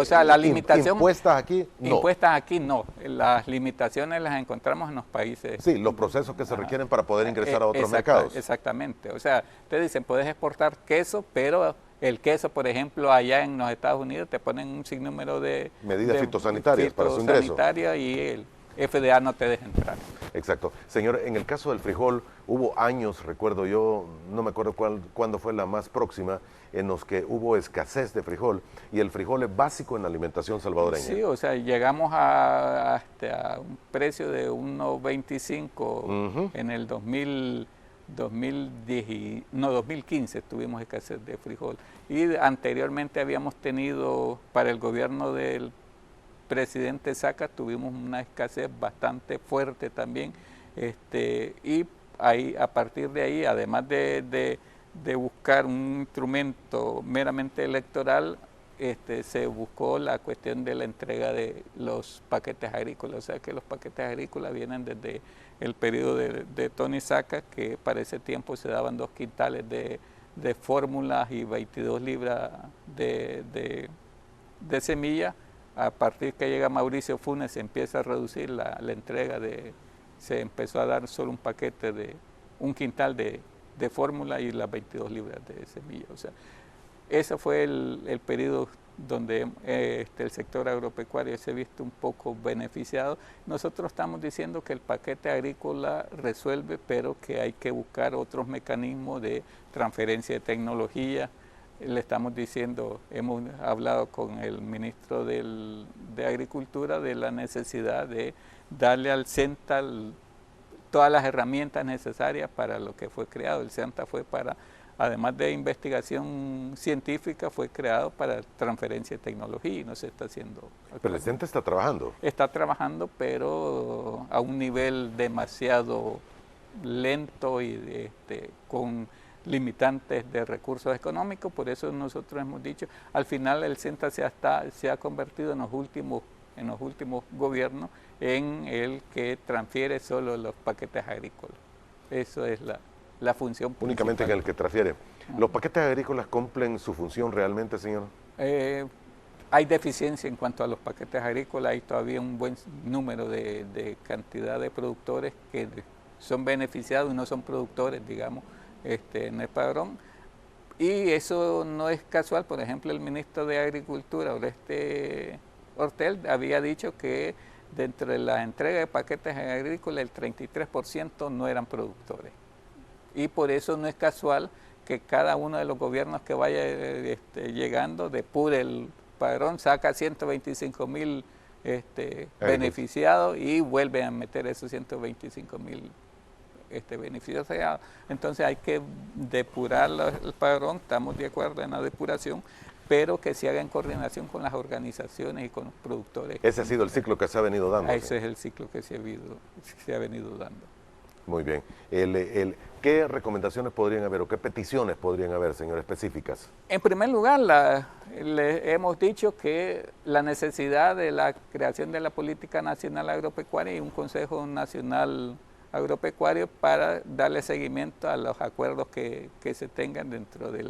O sea, la limitación impuestas aquí, no. Impuestas aquí no. Las limitaciones las encontramos en los países. Sí, los procesos que se requieren para poder ingresar a otros Exacto, mercados. Exactamente. O sea, te dicen, puedes exportar queso, pero el queso, por ejemplo, allá en los Estados Unidos te ponen un sinnúmero de Medidas fitosanitarias para su ingreso. Y el FDA no te deja entrar. Exacto. Señor, en el caso del frijol, hubo años, recuerdo yo, no me acuerdo cuándo fue la más próxima, en los que hubo escasez de frijol, y el frijol es básico en la alimentación salvadoreña. Sí, o sea, llegamos a un precio de 1.25 en el 2015 tuvimos escasez de frijol. Y anteriormente habíamos tenido, para el gobierno del presidente Saca, tuvimos una escasez bastante fuerte también. Y ahí, a partir de ahí, además de buscar un instrumento meramente electoral, se buscó la cuestión de la entrega de los paquetes agrícolas. O sea que los paquetes agrícolas vienen desde el periodo de Tony Saca, que para ese tiempo se daban 2 quintales de fórmulas y 22 libras de semilla. A partir que llega Mauricio Funes se empieza a reducir la entrega se empezó a dar solo un paquete de un quintal de fórmula y las 22 libras de semilla. O sea, ese fue el periodo donde el sector agropecuario se ha visto un poco beneficiado. Nosotros estamos diciendo que el paquete agrícola resuelve, pero que hay que buscar otros mecanismos de transferencia de tecnología. Le estamos diciendo, hemos hablado con el ministro de Agricultura de la necesidad de darle al CENTA todas las herramientas necesarias para lo que fue creado. El CENTA fue para, además de investigación científica, fue creado para transferencia de tecnología y no se está haciendo. Pero el CENTA está trabajando. Está trabajando, pero a un nivel demasiado lento y con limitantes de recursos económicos. Por eso nosotros hemos dicho, al final el CENTA se ha convertido en los últimos gobiernos en el que transfiere solo los paquetes agrícolas. Eso es la función principal. Únicamente en el que transfiere. ¿Los paquetes agrícolas cumplen su función realmente, señor? Hay deficiencia en cuanto a los paquetes agrícolas. Hay todavía un buen número de cantidad de productores que son beneficiados y no son productores, digamos, en el padrón. Y eso no es casual. Por ejemplo, el ministro de Agricultura, Oreste Hortel, había dicho que dentro de la entrega de paquetes agrícolas el 33% no eran productores. Y por eso no es casual que cada uno de los gobiernos que vaya llegando depure el padrón, saca 125,000 beneficiados y vuelve a meter esos 125,000 beneficiados. Entonces hay que depurar el padrón, estamos de acuerdo en la depuración, pero que se haga en coordinación con las organizaciones y con los productores. Ese ha sido el ciclo que se ha venido dando. Ese es el ciclo que se ha venido dando. Muy bien. ¿Qué recomendaciones podrían haber o qué peticiones podrían haber, señor, específicas? En primer lugar, le hemos dicho que la necesidad de la creación de la Política Nacional Agropecuaria y un Consejo Nacional Agropecuario para darle seguimiento a los acuerdos que se tengan dentro de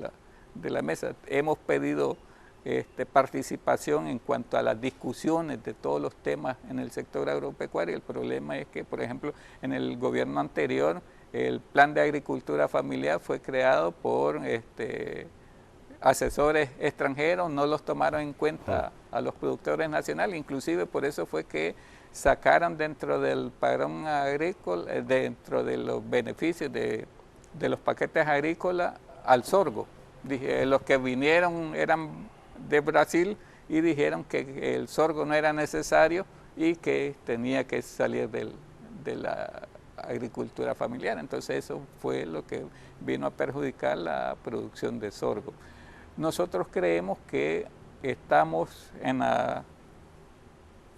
la mesa. Hemos pedido participación en cuanto a las discusiones de todos los temas en el sector agropecuario. El problema es que, por ejemplo, en el gobierno anterior, el plan de agricultura familiar fue creado por asesores extranjeros, no los tomaron en cuenta a los productores nacionales, inclusive por eso fue que sacaron dentro del padrón agrícola, dentro de los beneficios de los paquetes agrícolas al sorgo. Los que vinieron eran de Brasil y dijeron que el sorgo no era necesario y que tenía que salir de la agricultura familiar. Entonces eso fue lo que vino a perjudicar la producción de sorgo. Nosotros creemos que estamos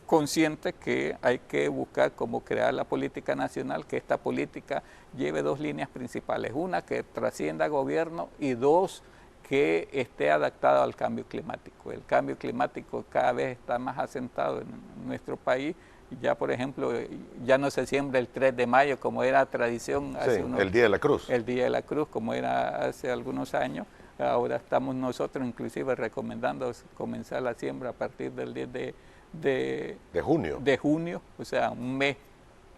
conscientes que hay que buscar cómo crear la política nacional, que esta política lleve dos líneas principales. Una, que trascienda gobierno, y dos, que esté adaptado al cambio climático. El cambio climático cada vez está más asentado en nuestro país. Ya, por ejemplo, ya no se siembra el 3 de mayo como era tradición hace el Día de la Cruz. El Día de la Cruz, como era hace algunos años. Ahora estamos nosotros inclusive recomendando comenzar la siembra a partir del 10 de junio. De junio, o sea, un mes.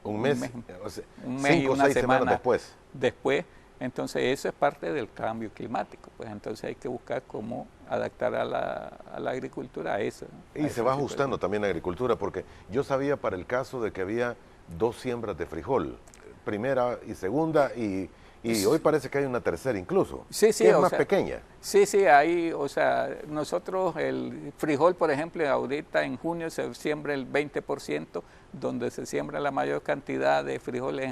Un mes, o sea, 5 o 6 semanas después. Entonces eso es parte del cambio climático, pues entonces hay que buscar cómo adaptar a la agricultura a eso. Y se va ajustando también la agricultura, porque yo sabía para el caso de que había 2 siembras de frijol, primera y segunda, y hoy parece que hay una tercera incluso, sí, que es más pequeña. Sí, hay, o sea, nosotros el frijol, por ejemplo, ahorita en junio se siembra el 20%, donde se siembra la mayor cantidad de frijoles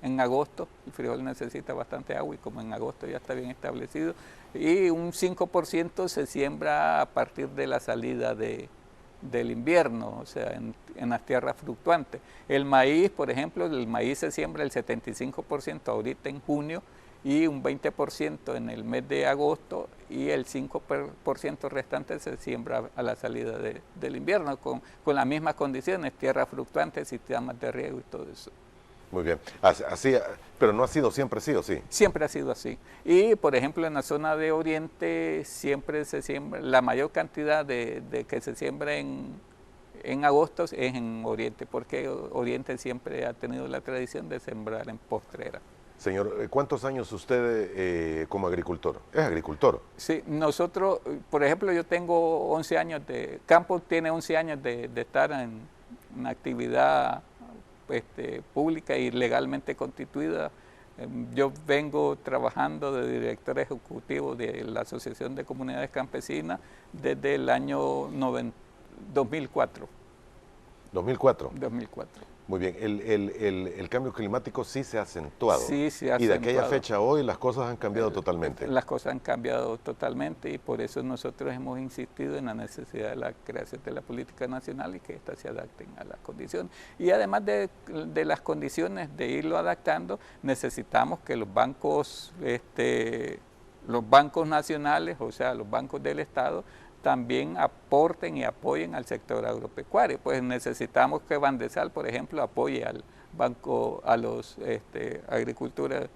en agosto. El frijol necesita bastante agua y como en agosto ya está bien establecido. Y un 5% se siembra a partir de la salida del invierno, o sea, en las tierras fluctuantes. El maíz, por ejemplo, el maíz se siembra el 75% ahorita en junio y un 20% en el mes de agosto, y el 5% restante se siembra a la salida del invierno con las mismas condiciones, tierras fluctuantes, sistemas de riego y todo eso. Muy bien. Así, pero no ha sido siempre sí o sí. Siempre ha sido así. Y, por ejemplo, en la zona de Oriente siempre se siembra, la mayor cantidad de que se siembra en agosto es en Oriente, porque Oriente siempre ha tenido la tradición de sembrar en postrera. Señor, ¿cuántos años usted como agricultor? ¿Es agricultor? Sí, nosotros, por ejemplo, yo tengo 11 años Campos tiene 11 años de estar en una actividad pública y legalmente constituida. Yo vengo trabajando de director ejecutivo de la Asociación de Comunidades Campesinas desde el año 2004. 2004. 2004. Muy bien, el cambio climático sí se ha acentuado. Sí, se ha y de acentuado. aquella fecha a hoy las cosas han cambiado totalmente. Las cosas han cambiado totalmente y por eso nosotros hemos insistido en la necesidad de la creación de la política nacional y que éstas se adapten a las condiciones. Y además de las condiciones de irlo adaptando, necesitamos que los bancos nacionales, o sea, los bancos del Estado, también aporten y apoyen al sector agropecuario. Pues necesitamos que Bandesal, por ejemplo, apoye al banco, a los agricultores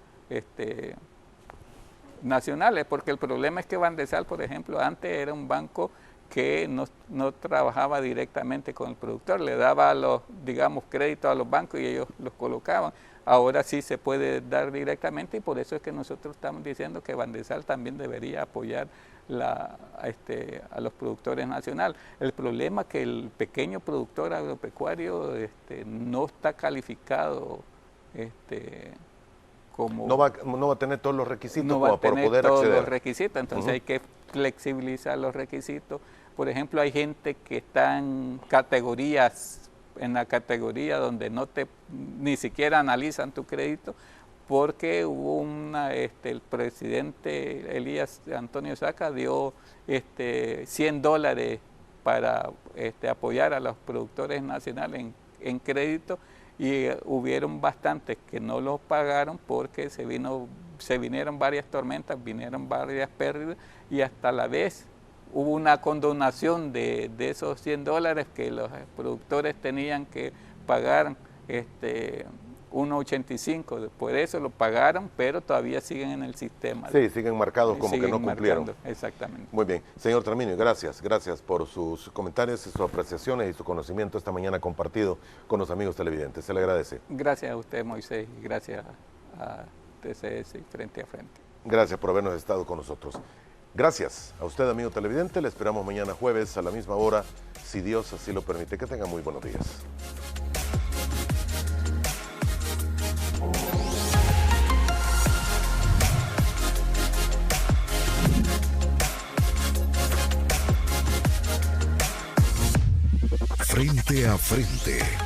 nacionales, porque el problema es que Bandesal, por ejemplo, antes era un banco que no trabajaba directamente con el productor, le daba los, digamos, créditos a los bancos y ellos los colocaban. Ahora sí se puede dar directamente y por eso es que nosotros estamos diciendo que Bandesal también debería apoyar a los productores nacionales. El problema es que el pequeño productor agropecuario no está calificado como... No va a tener todos los requisitos no va a para tener poder todos acceder. los requisitos, entonces hay que flexibilizar los requisitos. Por ejemplo, hay gente que está en la categoría donde ni siquiera analizan tu crédito, porque hubo el presidente Elías Antonio Saca dio $100 para apoyar a los productores nacionales en crédito y hubieron bastantes que no los pagaron porque se vinieron varias tormentas, vinieron varias pérdidas y hasta la vez hubo una condonación de esos $100 que los productores tenían que pagar 1.85, por eso lo pagaron, pero todavía siguen en el sistema. Sí, siguen marcados como que no cumplieron. Exactamente. Muy bien. Señor Traminio, gracias por sus comentarios, sus apreciaciones y su conocimiento esta mañana compartido con los amigos televidentes. Se le agradece. Gracias a usted, Moisés, y gracias a TCS y Frente a Frente. Gracias por habernos estado con nosotros. Gracias a usted, amigo televidente. Le esperamos mañana jueves a la misma hora, si Dios así lo permite. Que tenga muy buenos días. Frente a Frente.